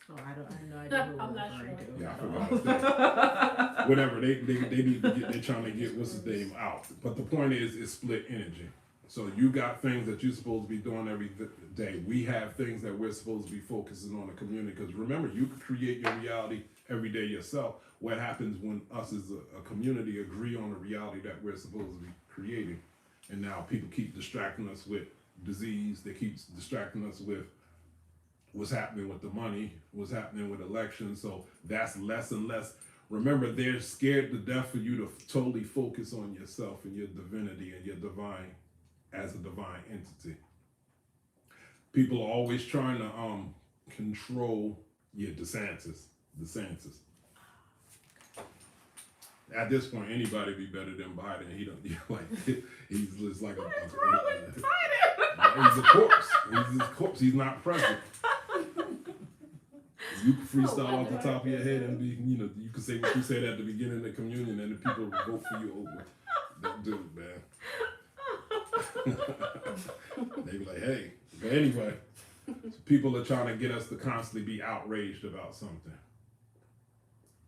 Oh, I have no idea who I'm we're not referring sure. to. Yeah, I forgot his name. Whatever, they need to get, they're trying to get what's his name out. But the point is, it's split energy. So you got things that you're supposed to be doing every day. We have things that we're supposed to be focusing on the community. Because remember, you can create your reality every day yourself. What happens when us as a community agree on the reality that we're supposed to be creating? And now people keep distracting us with disease. They keep distracting us with what's happening with the money, what's happening with elections. So that's less and less. Remember, they're scared to death for you to totally focus on yourself and your divinity and your divine as a divine entity. People are always trying to control your DeSantis. At this point, anybody be better than Biden. He don't he's just like What's wrong with Biden? he's a corpse. He's a corpse. He's not present. You can freestyle off the top of your head and be, you can say what you said at the beginning of the communion, and the people will vote for you over. Don't do it, man. They be like, hey. But anyway, people are trying to get us to constantly be outraged about something.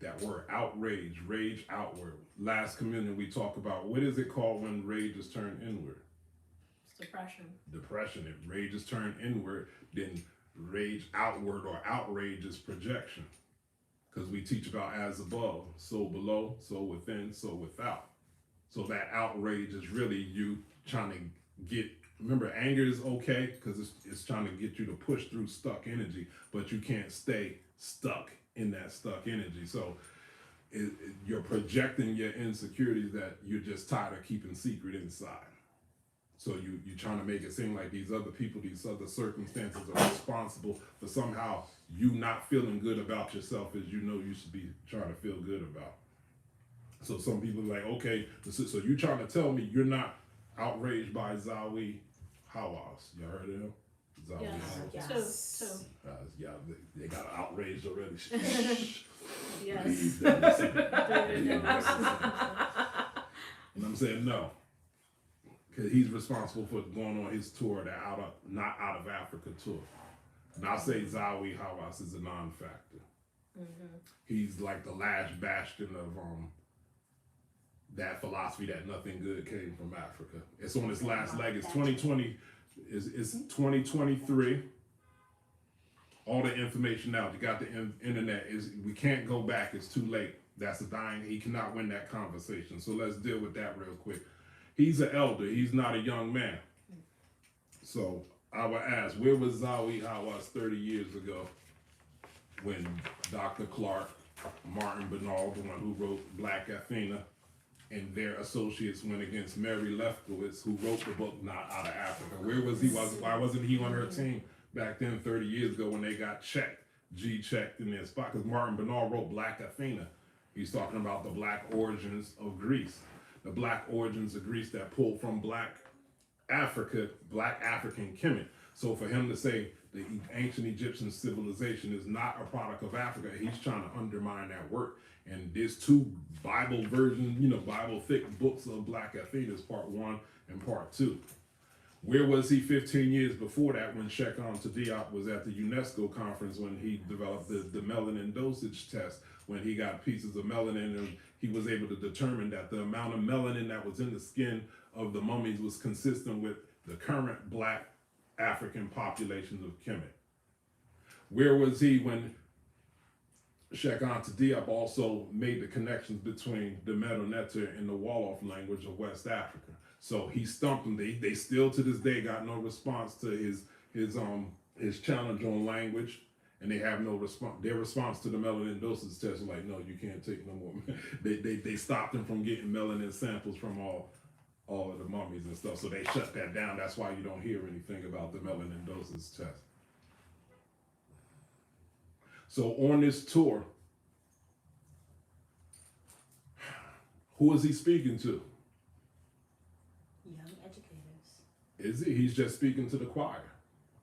That word, outrage, rage outward. Last communion we talk about, what is it called when rage is turned inward? It's depression. Depression. If rage is turned inward, then rage outward or outrage is projection. Because we teach about as above, so below, so within, so without. So that outrage is really you trying to get, remember, anger is okay because it's trying to get you to push through stuck energy, but you can't stay stuck in that stuck energy. So you're projecting your insecurities that you're just tired of keeping secret inside. So you're trying to make it seem like these other people, these other circumstances are responsible for somehow you not feeling good about yourself as you know you should be trying to feel good about. So some people are like, okay, so you're trying to tell me you're not outraged by Zawi Hawass. You heard of him? Zawi Yes. Hawass. Two. Yeah, they got outraged already. Yes. Leave them. And I'm saying no. Because he's responsible for going on his tour, not out of Africa tour. And I say Zawi Hawass is a non-factor. Mm-hmm. He's like the last bastion of that philosophy that nothing good came from Africa. It's on its last leg. It's 2020. It's 2023. All the information out. You got the internet. We can't go back. It's too late. That's a dying. He cannot win that conversation. So let's deal with that real quick. He's an elder. He's not a young man. So I would ask, where was Zawi Hawass 30 years ago when Dr. Clark, Martin Bernal, the one who wrote Black Athena, and their associates went against Mary Lefkowitz, who wrote the book Not Out of Africa? Where was he? Why wasn't he on her team back then 30 years ago when they got G-checked in their spot? Because Martin Bernal wrote Black Athena. He's talking about the black origins of Greece. The black origins of Greece that pulled from black Africa, black African Kemet. So for him to say the ancient Egyptian civilization is not a product of Africa, he's trying to undermine that work. And there's two Bible version, Bible thick books of Black Athena, part 1 and part 2. Where was he 15 years before that when Sheikh Anta Diop was at the UNESCO conference when he developed the melanin dosage test, when he got pieces of melanin and he was able to determine that the amount of melanin that was in the skin of the mummies was consistent with the current black African populations of Kemet? Where was he when Sheikh Anta Diop also made the connections between the Medu Neter and the Wolof language of West Africa? So he stumped them. They still to this day got no response to his challenge on language and they have no response. Their response to the melanin dosage test is like, no, you can't take no more. they stopped them from getting melanin samples from all of the mummies and stuff. So they shut that down. That's why you don't hear anything about the melanin dosage test. So on this tour, who is he speaking to? Young educators. Is he? He's just speaking to the choir.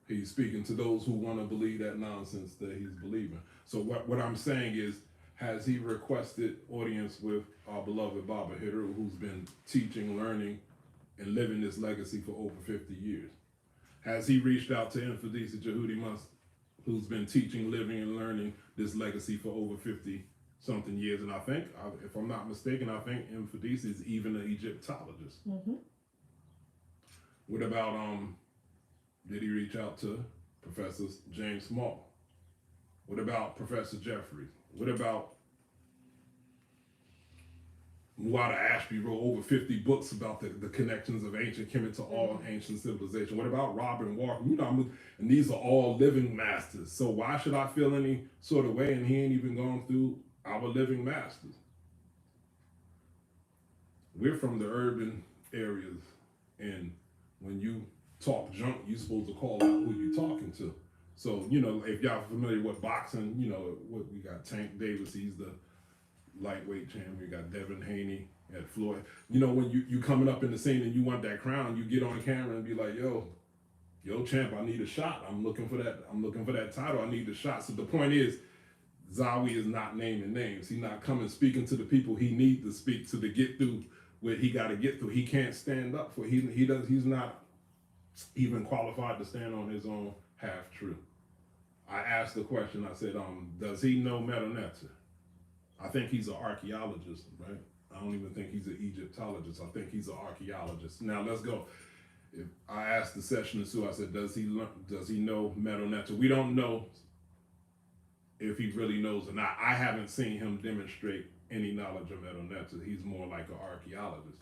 He's speaking to those who want to believe that nonsense that he's believing. So what I'm saying is, has he requested audience with our beloved Baba Hitter, who's been teaching, learning, and living this legacy for over 50 years? Has he reached out to Infidisi Jehudi Must, who's been teaching, living, and learning this legacy for over 50 something years? And I think, if I'm not mistaken, I think Infidisi is even an Egyptologist. Mm-hmm. What about, did he reach out to Professor James Small? What about Professor Jeffries? What about Muada Ashby wrote over 50 books about the connections of ancient Kemet to all ancient civilization? What about Robin Walker? You know, and these are all living masters. So why should I feel any sort of way? And he ain't even gone through our living masters. We're from the urban areas, and when you talk junk, you're supposed to call out who you're talking to. So, you know, if y'all familiar with boxing, you know, we got Tank Davis, he's the lightweight champion. We got Devin Haney at Floyd. You know, when you coming up in the scene and you want that crown, you get on camera and be like, yo, champ, I need a shot. I'm looking for that title. I need the shot. So the point is, Zawi is not naming names. He's not coming speaking to the people he needs to speak to get through what he got to get through. He can't stand up for he's not even qualified to stand on his own half truth. I asked the question, I said, does he know Metanetzer? I think he's an archaeologist, right? I don't even think he's an Egyptologist. I think he's an archaeologist. Now let's go. If I asked the session Sue, I said, does he know Metanetzer? We don't know if he really knows or not. I haven't seen him demonstrate any knowledge of Metanetzer. He's more like an archaeologist.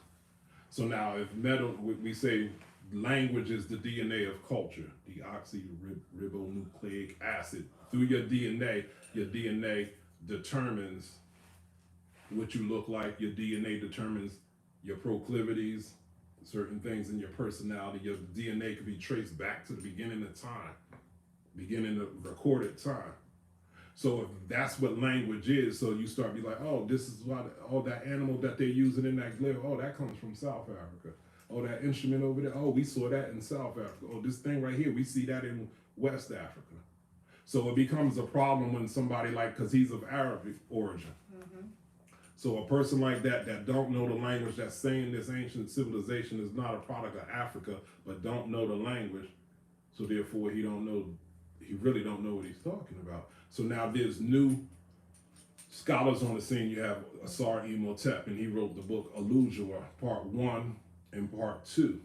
So now if we say language is the DNA of culture, deoxyribonucleic acid. Through your DNA determines what you look like. Your DNA determines your proclivities, certain things in your personality. Your DNA can be traced back to the beginning of time, beginning of recorded time. So if that's what language is, so you start be like, oh, this is why, that animal that they're using in that glyph, oh, that comes from South Africa. Oh, that instrument over there, oh, we saw that in South Africa. Oh, this thing right here, we see that in West Africa. So it becomes a problem when somebody because he's of Arabic origin. Mm-hmm. So a person like that don't know the language, that's saying this ancient civilization is not a product of Africa, but don't know the language. So therefore he really don't know what he's talking about. So now there's new scholars on the scene. You have Asar Imhotep, and he wrote the book Alujua, part 1 and part 2.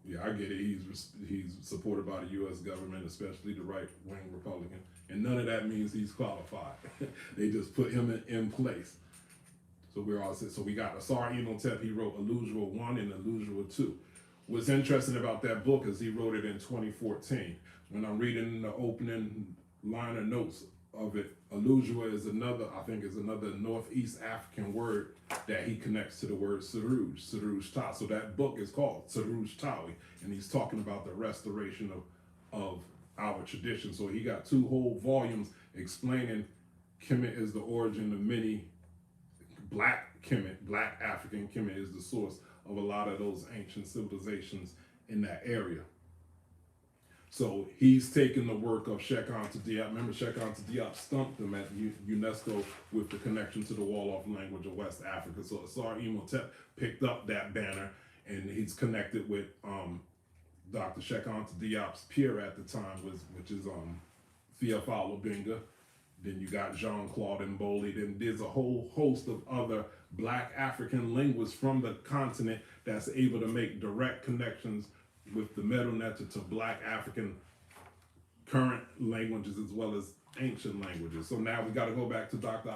Yeah, I get it. He's supported by the U.S. government, especially the right-wing Republican, and none of that means he's qualified. They just put him in place. So we're all set. So we got Asar Imhotep. He wrote Alujua 1 and Alujua 2. What's interesting about that book is he wrote it in 2014. When I'm reading the opening liner notes of it, Alujua is another Northeast African word that he connects to the word Saruj Ta. So that book is called Saruj Tawi, and he's talking about the restoration of our tradition. So he got 2 whole volumes explaining Kemet is the origin of many black Kemet, black African Kemet is the source of a lot of those ancient civilizations in that area. So he's taken the work of Sheikh Anta Diop. Remember, Sheikh Anta Diop stumped him at UNESCO with the connection to the Wolof language of West Africa. So Asar Imhotep picked up that banner, and he's connected with Dr. Sheikh Anta Diop's peer at the time, which is Theophile Obenga. Then you got Jean-Claude Mboli. Then there's a whole host of other black African linguists from the continent that's able to make direct connections with the Metanetzer to black African current languages as well as ancient languages. So now we got to go back to Dr.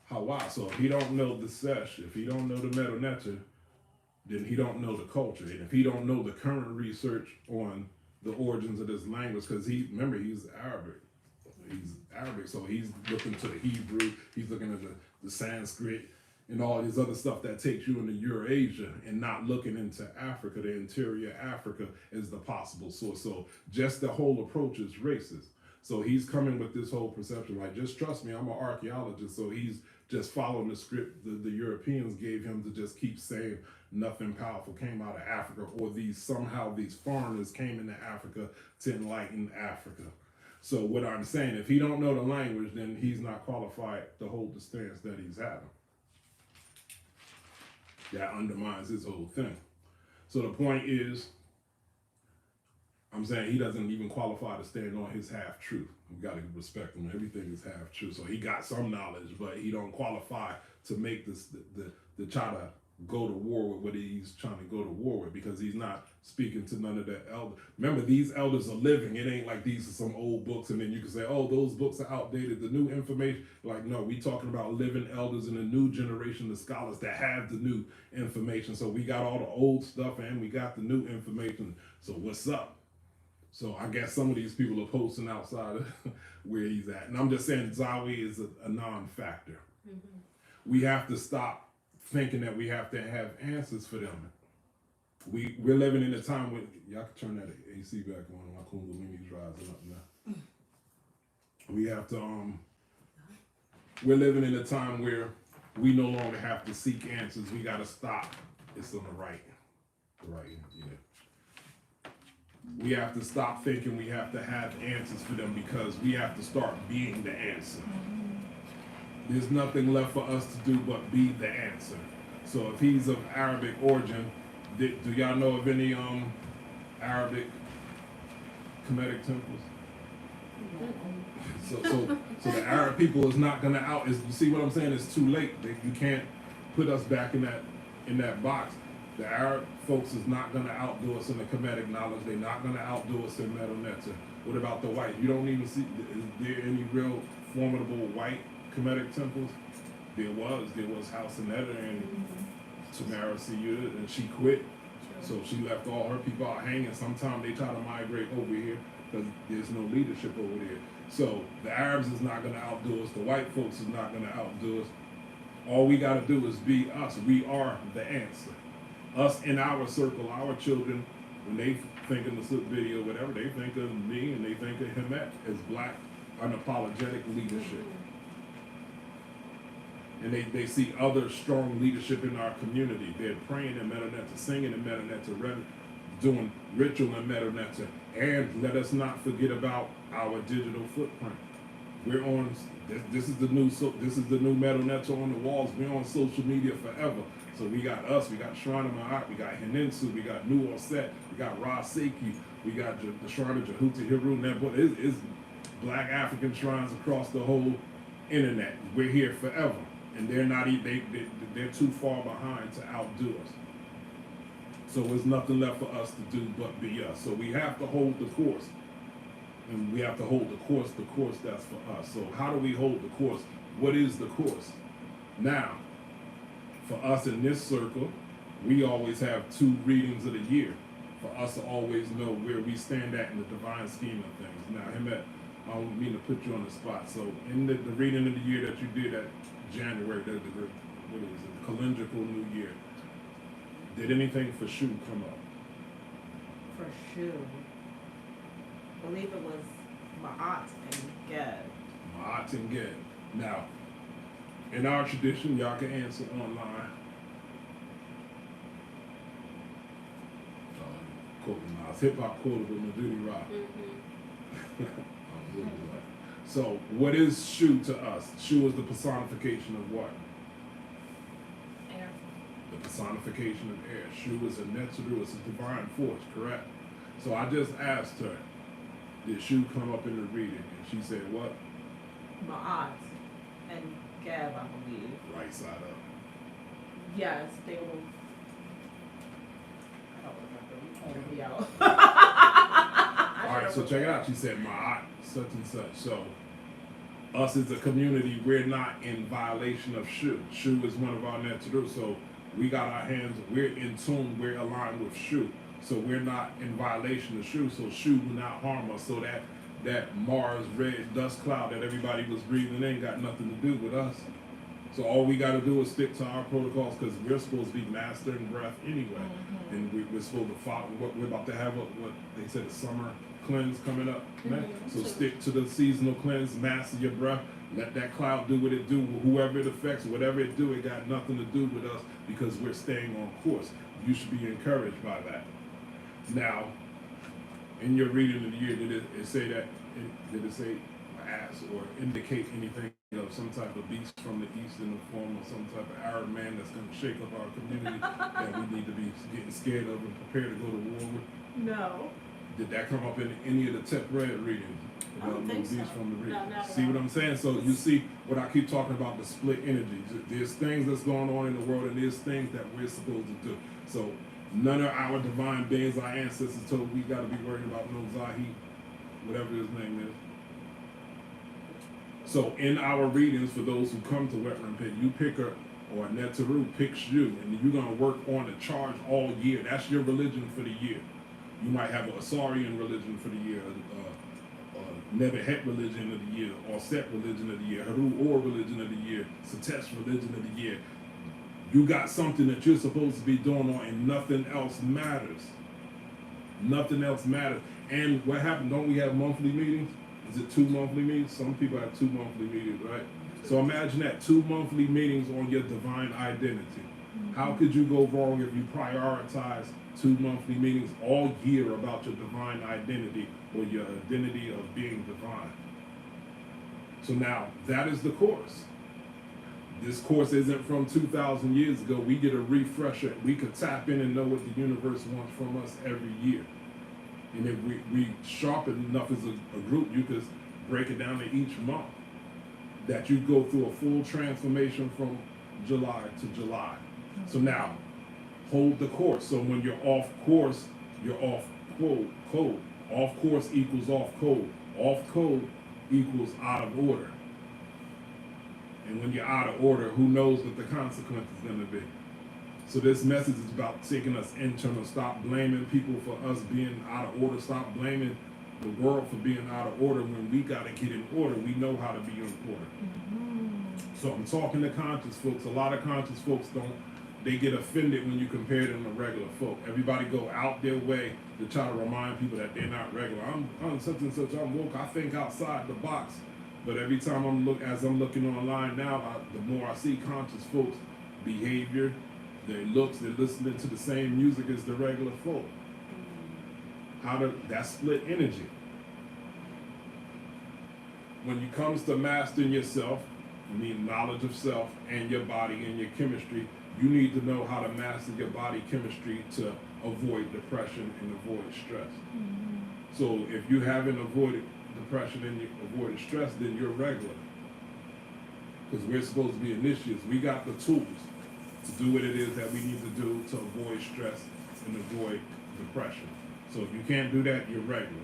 Hawa. So if he don't know the Sesh, if he don't know the Metanetzer, then he don't know the culture. And if he don't know the current research on the origins of this language, because he's Arabic he's Arabic, so he's looking to the Hebrew, he's looking at the Sanskrit and all this other stuff that takes you into Eurasia, and not looking into Africa, the interior Africa, as the possible source. So just the whole approach is racist. So he's coming with this whole perception, like, just trust me, I'm an archaeologist. So he's just following the script the Europeans gave him, to just keep saying nothing powerful came out of Africa, or these foreigners came into Africa to enlighten Africa. So what I'm saying, if he don't know the language, then he's not qualified to hold the stance that he's having. That undermines his whole thing. So the point is, I'm saying he doesn't even qualify to stand on his half truth. We got to respect him. Everything is half true. So he got some knowledge, but he don't qualify to make this the try to go to war with what he's trying to go to war with, because he's not speaking to none of the elders. Remember, these elders are living. It ain't like these are some old books and then you can say, oh, those books are outdated. The new information, like, no, we talking about living elders in a new generation of scholars that have the new information. So we got all the old stuff and we got the new information. So what's up? So I guess some of these people are posting outside of where he's at. And I'm just saying Zawi is a non-factor. Mm-hmm. We have to stop thinking that we have to have answers for them. We're living in a time when, y'all can turn that AC back on, my Kundalini's rising up now. We have to, we're living in a time where we no longer have to seek answers. We gotta stop. It's on the right, yeah. We have to stop thinking we have to have answers for them, because we have to start being the answer. There's nothing left for us to do but be the answer. So if he's of Arabic origin, do y'all know of any Arabic Kemetic temples? So the Arab people is not gonna you see what I'm saying? It's too late. You can't put us back in that box. The Arab folks is not gonna outdo us in the Kemetic knowledge. They're not gonna outdo us in Metal Netta. What about the white? You don't even see, is there any real formidable white Kemetic temples? There was House Netta and Tamara Siyuda, and she quit. So she left all her people out hanging. Sometimes they try to migrate over here because there's no leadership over there. So the Arabs is not gonna outdo us. The white folks is not gonna outdo us. All we gotta do is be us. We are the answer. Us in our circle, our children, when they think of the slip video, whatever, they think of me and they think of him as black, unapologetic leadership. And they see other strong leadership in our community. They're praying in Metal Netta, singing in Metal Netta, doing ritual in Metal Netta. And let us not forget about our digital footprint. We're on, this is the new Metal Netta on the walls. We're on social media forever. So we got us, we got Shrine of Ma'at, we got Hinensu, we got New Osset, we got Ra Seiki, we got the Shrine of Jehuti Hiru. It's black African shrines across the whole internet. We're here forever. And they're too far behind to outdo us. So there's nothing left for us to do but be us. So we have to hold the course. And we have to hold the course that's for us. So how do we hold the course? What is the course? Now, for us in this circle, we always have 2 readings of the year for us to always know where we stand at in the divine scheme of things. Now, Hemet, I don't mean to put you on the spot. So in the reading of the year that you did at January, the calendrical new year, did anything for Shu come up? For Shu, I believe it was Ma'at and Geb. Ma'at and Geb. Now, in our tradition, y'all can answer online. Quoting Nas, hip hop quoted with Madudi Rock. So, what is Shu to us? Shu is the personification of what? Air. The personification of air. Shu is a Netzuru, it's a divine force, correct? So I just asked her, did Shu come up in the reading? And she said what? Ma'at and Geb, I believe. Right side up. Yes, they were. I don't remember. You called me out. Alright, so check it out. She said Ma'at, such and such. So us as a community, we're not in violation of Shu. Shu is one of our Netzuru. So we got our hands, we're in tune, we're aligned with Shu. So we're not in violation of Shu. So Shu will not harm us. So that that Mars red dust cloud that everybody was breathing in got nothing to do with us. So all we got to do is stick to our protocols because we're supposed to be mastering breath anyway, and we're supposed to follow. We're about to have what they said a summer cleanse coming up. Right? So stick to the seasonal cleanse, master your breath. Let that cloud do what it do. Whoever it affects, whatever it do, it got nothing to do with us because we're staying on course. You should be encouraged by that. Now, in your reading of the year, did it say that? Did it say ask or indicate anything of some type of beast from the east in the form of some type of Arab man that's going to shake up our community that we need to be getting scared of and prepared to go to war with? No. Did that come up in any of the tech red readings? I don't think so. From the reading? No, not at See all. what I'm saying? So you see what I keep talking about, the split energies. There's things that's going on in the world and there's things that we're supposed to do. So none of our divine beings, our ancestors told we got to be worried about no Zahid, whatever his name is. So in our readings, for those who come to Wetland Pit, you pick her, or Netaru picks you, and you're going to work on a charge all year. That's your religion for the year. You might have a Asarian religion for the year, Nebuhet religion of the year, or Set religion of the year, Haru Or religion of the year, Satesh religion of the year. You got something that you're supposed to be doing on, and nothing else matters. Nothing else matters. And what happened? Don't we have monthly meetings? Is it 2 monthly meetings? Some people have 2 monthly meetings, right? So imagine that 2 monthly meetings on your divine identity. How could you go wrong if you prioritize 2 monthly meetings all year about your divine identity or your identity of being divine? So now, that is the course. This course isn't from 2,000 years ago. We get a refresher. We could tap in and know what the universe wants from us every year. And if we sharpen enough as a group, you could break it down to each month. That you go through a full transformation from July to July. So now, hold the course. So when you're off course, you're off code. Off course equals off code. Off code equals out of order. And when you're out of order, who knows what the consequence is going to be? So this message is about taking us internal. Stop blaming people for us being out of order. Stop blaming the world for being out of order when we got to get in order. We know how to be in order. So I'm talking to conscious folks. A lot of conscious folks they get offended when you compare them to regular folk. Everybody go out their way to try to remind people that they're not regular. I'm such and such, I'm woke, I think outside the box. But every time as I'm looking online now, the more I see conscious folks' behavior, their looks, they're listening to the same music as the regular folk. That split energy. When it comes to mastering yourself, you need knowledge of self and your body and your chemistry. You need to know how to master your body chemistry to avoid depression and avoid stress. So if you haven't avoided depression and you avoided stress, then you're regular. Because we're supposed to be initiates. We got the tools to do what it is that we need to do to avoid stress and avoid depression. So if you can't do that, you're regular.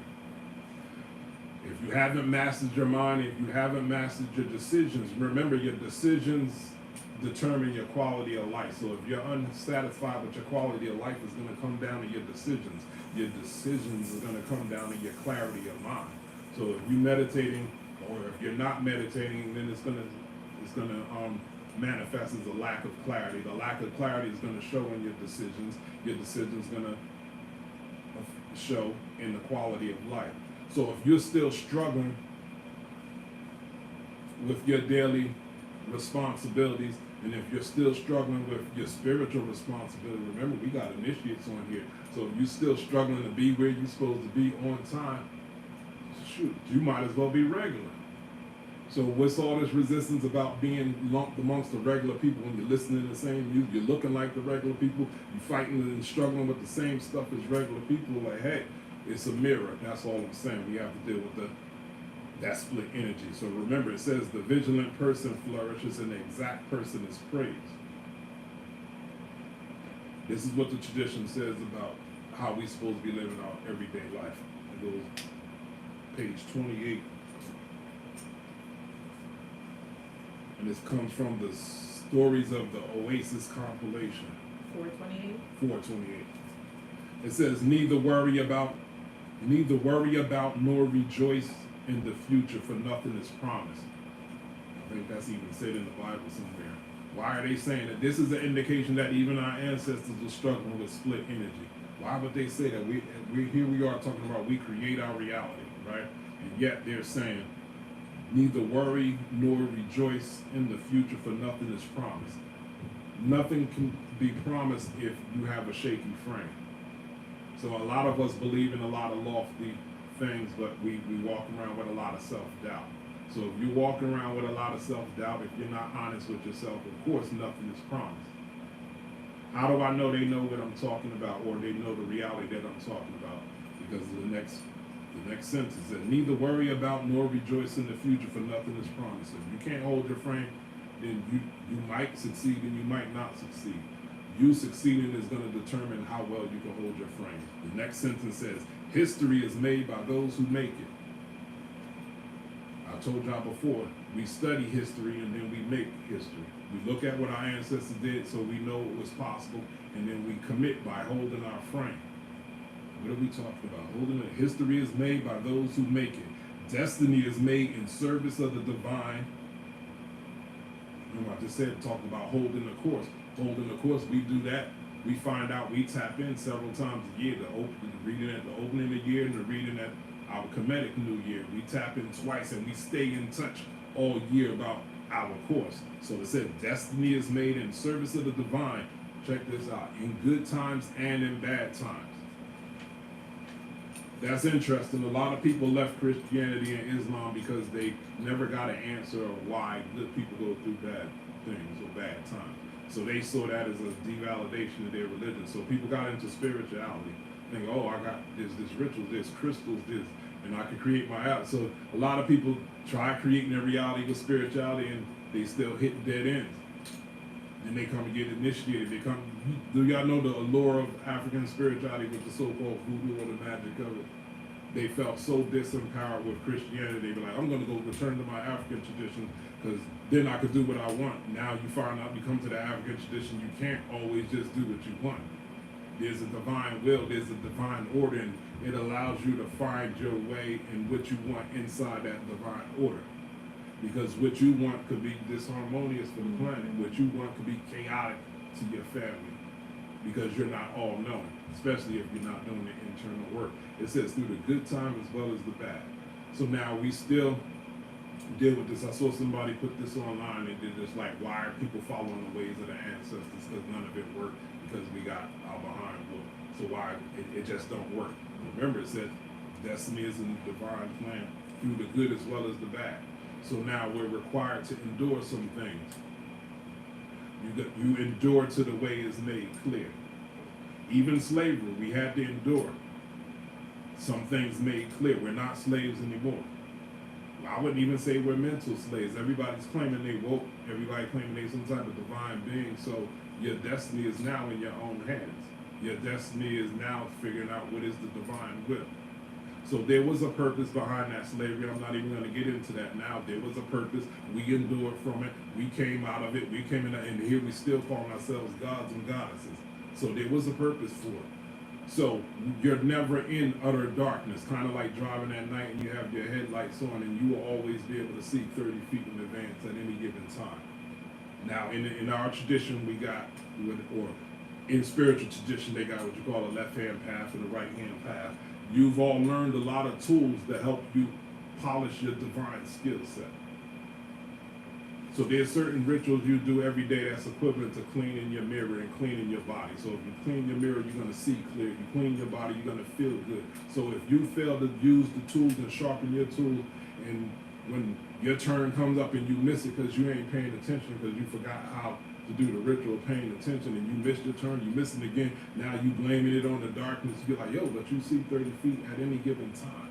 If you haven't mastered your mind, if you haven't mastered your decisions, remember your decisions determine your quality of life. So if you're unsatisfied with your quality of life, it's going to come down to your decisions. Your decisions are going to come down to your clarity of mind. So if you're meditating, or if you're not meditating, then it's going to manifest as a lack of clarity. The lack of clarity is going to show in your decisions. Your decisions going to show in the quality of life. So if you're still struggling with your daily responsibilities, and if you're still struggling with your spiritual responsibility, remember we got initiates on here. So if you're still struggling to be where you're supposed to be on time, shoot, you might as well be regular. So what's all this resistance about being lumped amongst the regular people when you're listening to the same music, you're looking like the regular people, you're fighting and struggling with the same stuff as regular people? Like, hey, it's a mirror. That's all I'm saying. We have to deal with that split energy. So remember, it says the vigilant person flourishes and the exact person is praised. This is what the tradition says about how we're supposed to be living our everyday life. It goes page 28. And this comes from the Stories of the Oasis compilation. 428. 428. It says, neither worry about nor rejoice in the future, for nothing is promised. I think that's even said in the Bible somewhere. Why are they saying that? This is an indication that even our ancestors were struggling with split energy. Why would they say that? We here we are talking about we create our reality, right? And yet they're saying, neither worry nor rejoice in the future, for nothing is promised. Nothing can be promised if you have a shaky frame. So a lot of us believe in a lot of lofty things, but we walk around with a lot of self-doubt. So if you're walking around with a lot of self-doubt, if you're not honest with yourself, of course nothing is promised. How do I know they know what I'm talking about, or they know the reality that I'm talking about? Because the next sentence says, neither worry about nor rejoice in the future, for nothing is promised. If you can't hold your frame, then you might succeed and you might not succeed. You succeeding is going to determine how well you can hold your frame. The next sentence says, history is made by those who make it. I told y'all before, we study history and then we make history. We look at what our ancestors did so we know it was possible, and then we commit by holding our frame. What are we talking about? Holding it. History is made by those who make it. Destiny is made in service of the divine. Remember I just said, talking about holding the course. Holding the course, we do that. We find out we tap in several times a year. The reading at the opening of the year and the reading at our Kemetic New Year. We tap in twice and we stay in touch all year about our course. So it said destiny is made in service of the divine. Check this out. In good times and in bad times. That's interesting. A lot of people left Christianity and Islam because they never got an answer of why good people go through bad things or bad times. So they saw that as a devalidation of their religion. So people got into spirituality. Think, oh, there's this ritual, there's crystals, and I can create my out. So a lot of people try creating their reality with spirituality and they still hit dead ends. And they come and get initiated. Do y'all know the allure of African spirituality with the so-called voodoo or the magic of it? They felt so disempowered with Christianity. They were like, I'm going to go return to my African tradition because then I could do what I want. Now you find out, you come to the African tradition, you can't always just do what you want. There's a divine will, there's a divine order, and it allows you to find your way and what you want inside that divine order. Because what you want could be disharmonious for the planet. What you want could be chaotic to your family. Because you're not all knowing, especially if you're not doing the internal work. It says through the good time as well as the bad. So now we still deal with this. I saw somebody put this online and did this like, why are people following the ways of the ancestors? Because none of it worked because we got our behind look. So why it just don't work. Remember, it said destiny is in the divine plan through the good as well as the bad. So now we're required to endure some things. You endure to the way is made clear. Even slavery, we had to endure. Some things made clear. We're not slaves anymore. I wouldn't even say we're mental slaves. Everybody's claiming they woke. Everybody claiming they some type of divine being. So your destiny is now in your own hands. Your destiny is now figuring out what is the divine will. So there was a purpose behind that slavery. I'm not even going to get into that now. There was a purpose. We endured from it. We came out of it. We came in, and here we still calling ourselves gods and goddesses. So there was a purpose for it. So you're never in utter darkness, kind of like driving at night and you have your headlights on and you will always be able to see 30 feet in advance at any given time. Now, in our tradition, we got, or in spiritual tradition, they got what you call a left-hand path and a right-hand path. You've all learned a lot of tools that help you polish your divine skill set. So there's certain rituals you do every day that's equivalent to cleaning your mirror and cleaning your body. So if you clean your mirror, you're going to see clear. If you clean your body, you're going to feel good. So if you fail to use the tools and sharpen your tools, and when your turn comes up and you miss it because you ain't paying attention because you forgot how to do the ritual of paying attention and you missed your turn, you miss it again, now you blaming it on the darkness. You're like, yo, but you see 30 feet at any given time.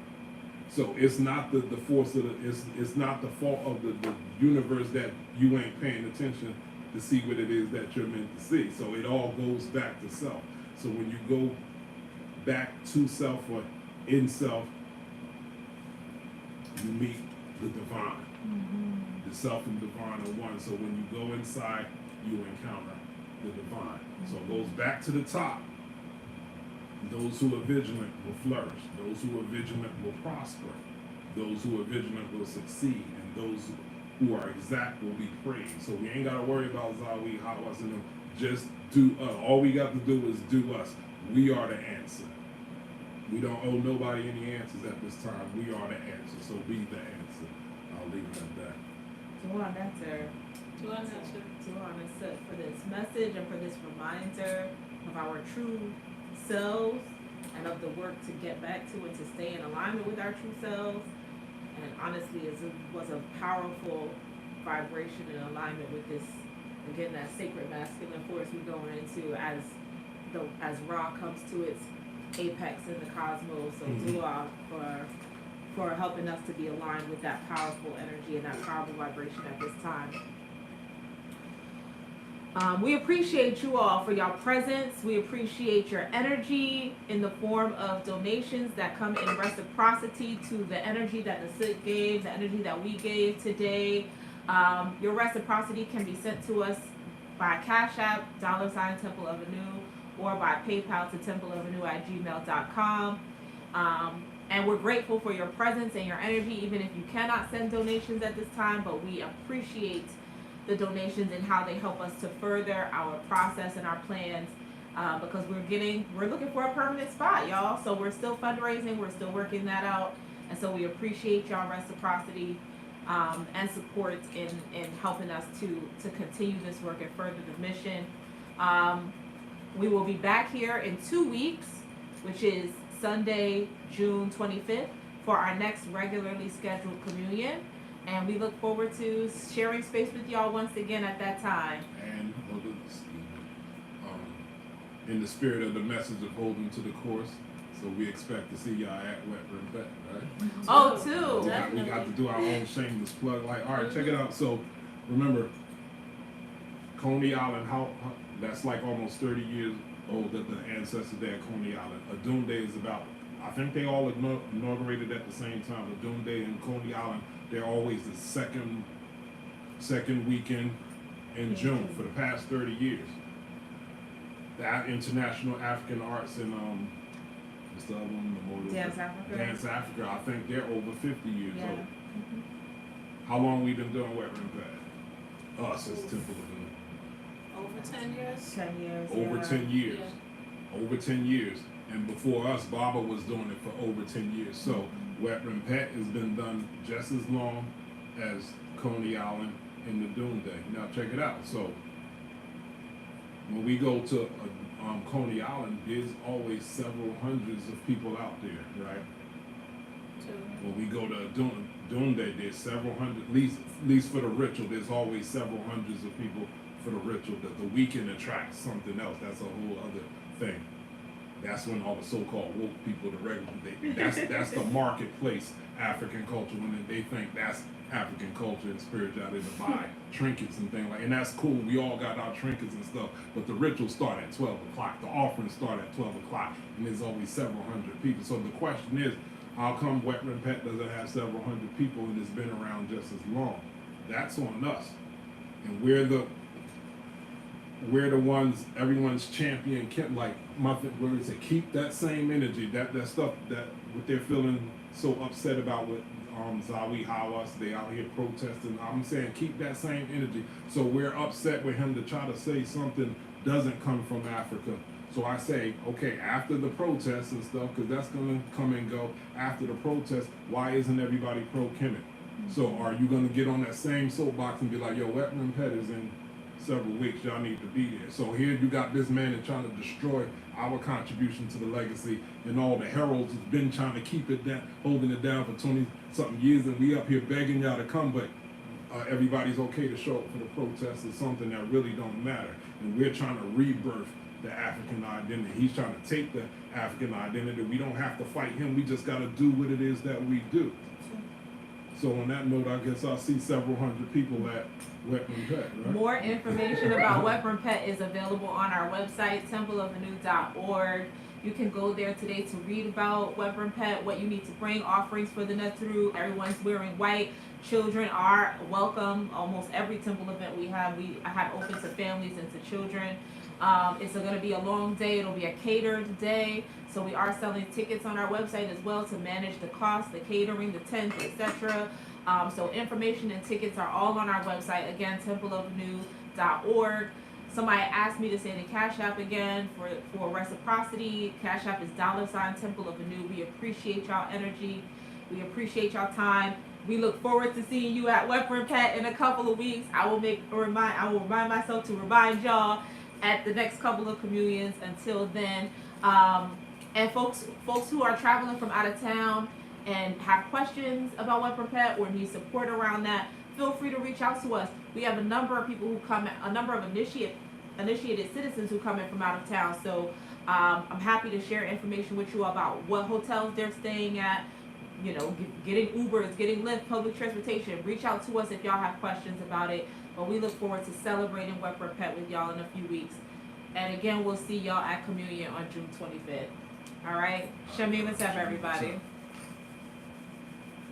So it's not the force of it's not the fault of the universe that you ain't paying attention to see what it is that you're meant to see. So it all goes back to self. So when you go back to self or in self, you meet the divine. Mm-hmm. The self and divine are one. So when you go inside, you encounter the divine. So it goes back to the top. Those who are vigilant will flourish. Those who are vigilant will prosper. Those who are vigilant will succeed, and those who are exact will be praised. So we ain't got to worry about Zawi, Hawas, and them. Just do us. All we got to do is do us. We are the answer. We don't owe nobody any answers at this time. We are the answer. So be the answer. I'll leave it at that. Tuan Netter. Tuan Netter for this message and for this reminder of our true selves and of the work to get back to and to stay in alignment with our true selves. And honestly, it was a powerful vibration and alignment with this, again, that sacred masculine force we're going into as Ra comes to its apex in the cosmos. So dua for helping us to be aligned with that powerful energy and that powerful vibration at this time. We appreciate you all for your presence. We appreciate your energy in the form of donations that come in reciprocity to the energy that the Sikh gave, the energy that we gave today. Your reciprocity can be sent to us by Cash App, $ Temple Avenue, or by PayPal to templeavenue@gmail.com. And we're grateful for your presence and your energy, even if you cannot send donations at this time, but we appreciate the donations and how they help us to further our process and our plans, because we're looking for a permanent spot, y'all. So we're still fundraising, we're still working that out, and so we appreciate y'all reciprocity and support in helping us to continue this work and further the mission. We will be back here in 2 weeks, which is Sunday, June 25th, for our next regularly scheduled communion. And we look forward to sharing space with y'all once again at that time. And in the spirit of the message of holding to the course, so we expect to see y'all at Wet Room Bet, right? Oh, too. We got to do our own shameless plug. Like, all right, check it out. So remember, Coney Island, that's like almost 30 years old that the ancestors there at Coney Island. Adun Day is about, I think they all inaugurated at the same time. Adun Day and Coney Island, they're always the second weekend in June for the past 30 years. The International African Arts and what's the other one? Dance Africa. Dance Africa. I think they're over 50 years Yeah. old. How long we been doing Wet Room Pad? Us as Temple of Over 10 years. 10 years. Over yeah. 10 years. Yeah. Over 10 years. And before us, Baba was doing it for over 10 years. So Wet Room Pet has been done just as long as Coney Island and the Doom Day. Now check it out. So when we go to Coney Island, there's always several hundreds of people out there, right? When we go to Doom Day, there's several hundred, at least for the ritual, there's always several hundreds of people for the ritual. That the weekend attracts something else. That's a whole other thing. That's when all the so-called woke people, the regular, that's the marketplace African culture, when they think that's African culture and spirituality, to buy trinkets and things like, and that's cool. We all got our trinkets and stuff, but the rituals start at 12 o'clock. The offerings start at 12 o'clock, and there's always several hundred people. So the question is, how come Wet Room Pet doesn't have several hundred people and it's been around just as long? That's on us, and we're the ones everyone's champion. Like my words say, keep that same energy, that stuff that what they're feeling so upset about with Zawi Hawass, they out here protesting. I'm saying keep that same energy. So we're upset with him to try to say something doesn't come from Africa. So I say, okay, after the protests and stuff, because that's gonna come and go. After the protest, why isn't everybody pro Kemet? So are you gonna get on that same soapbox and be like, yo, Wet Room Pet is in several weeks, y'all need to be there. So here you got this man that's trying to destroy our contribution to the legacy, and all the heralds has been trying to keep it down, holding it down for 20-something years, and we up here begging y'all to come, but everybody's okay to show up for the protests or something that really don't matter. And we're trying to rebirth the African identity. He's trying to take the African identity. We don't have to fight him. We just got to do what it is that we do. So on that note, I guess I'll see several hundred people at Wet Room Pet, right? More information about Wet Room Pet is available on our website, templeavenue.org. You can go there today to read about Weber and Pet, what you need to bring, offerings for the Netru. Everyone's wearing white. Children are welcome. Almost every temple event I have open to families and to children. It's going to be a long day. It'll be a catered day. So we are selling tickets on our website as well to manage the cost, the catering, the tents, etc. So information and tickets are all on our website. Again, templeofnew.org. Somebody asked me to say the Cash App again for reciprocity. Cash App is $, Temple of the New. We appreciate y'all energy. We appreciate y'all time. We look forward to seeing you at Weber and Pet in a couple of weeks. I will remind myself to remind y'all at the next couple of communions. Until then, and folks who are traveling from out of town and have questions about Weber and Pet or need support around that, feel free to reach out to us. We have a number of people who come, a number of initiated citizens who come in from out of town. So I'm happy to share information with you about what hotels they're staying at, getting Ubers, getting Lyft, public transportation. Reach out to us if y'all have questions about it. But we look forward to celebrating Weber and Pet with y'all in a few weeks. And again, we'll see y'all at Communion on June 25th. All right? Shamim and Seb, everybody.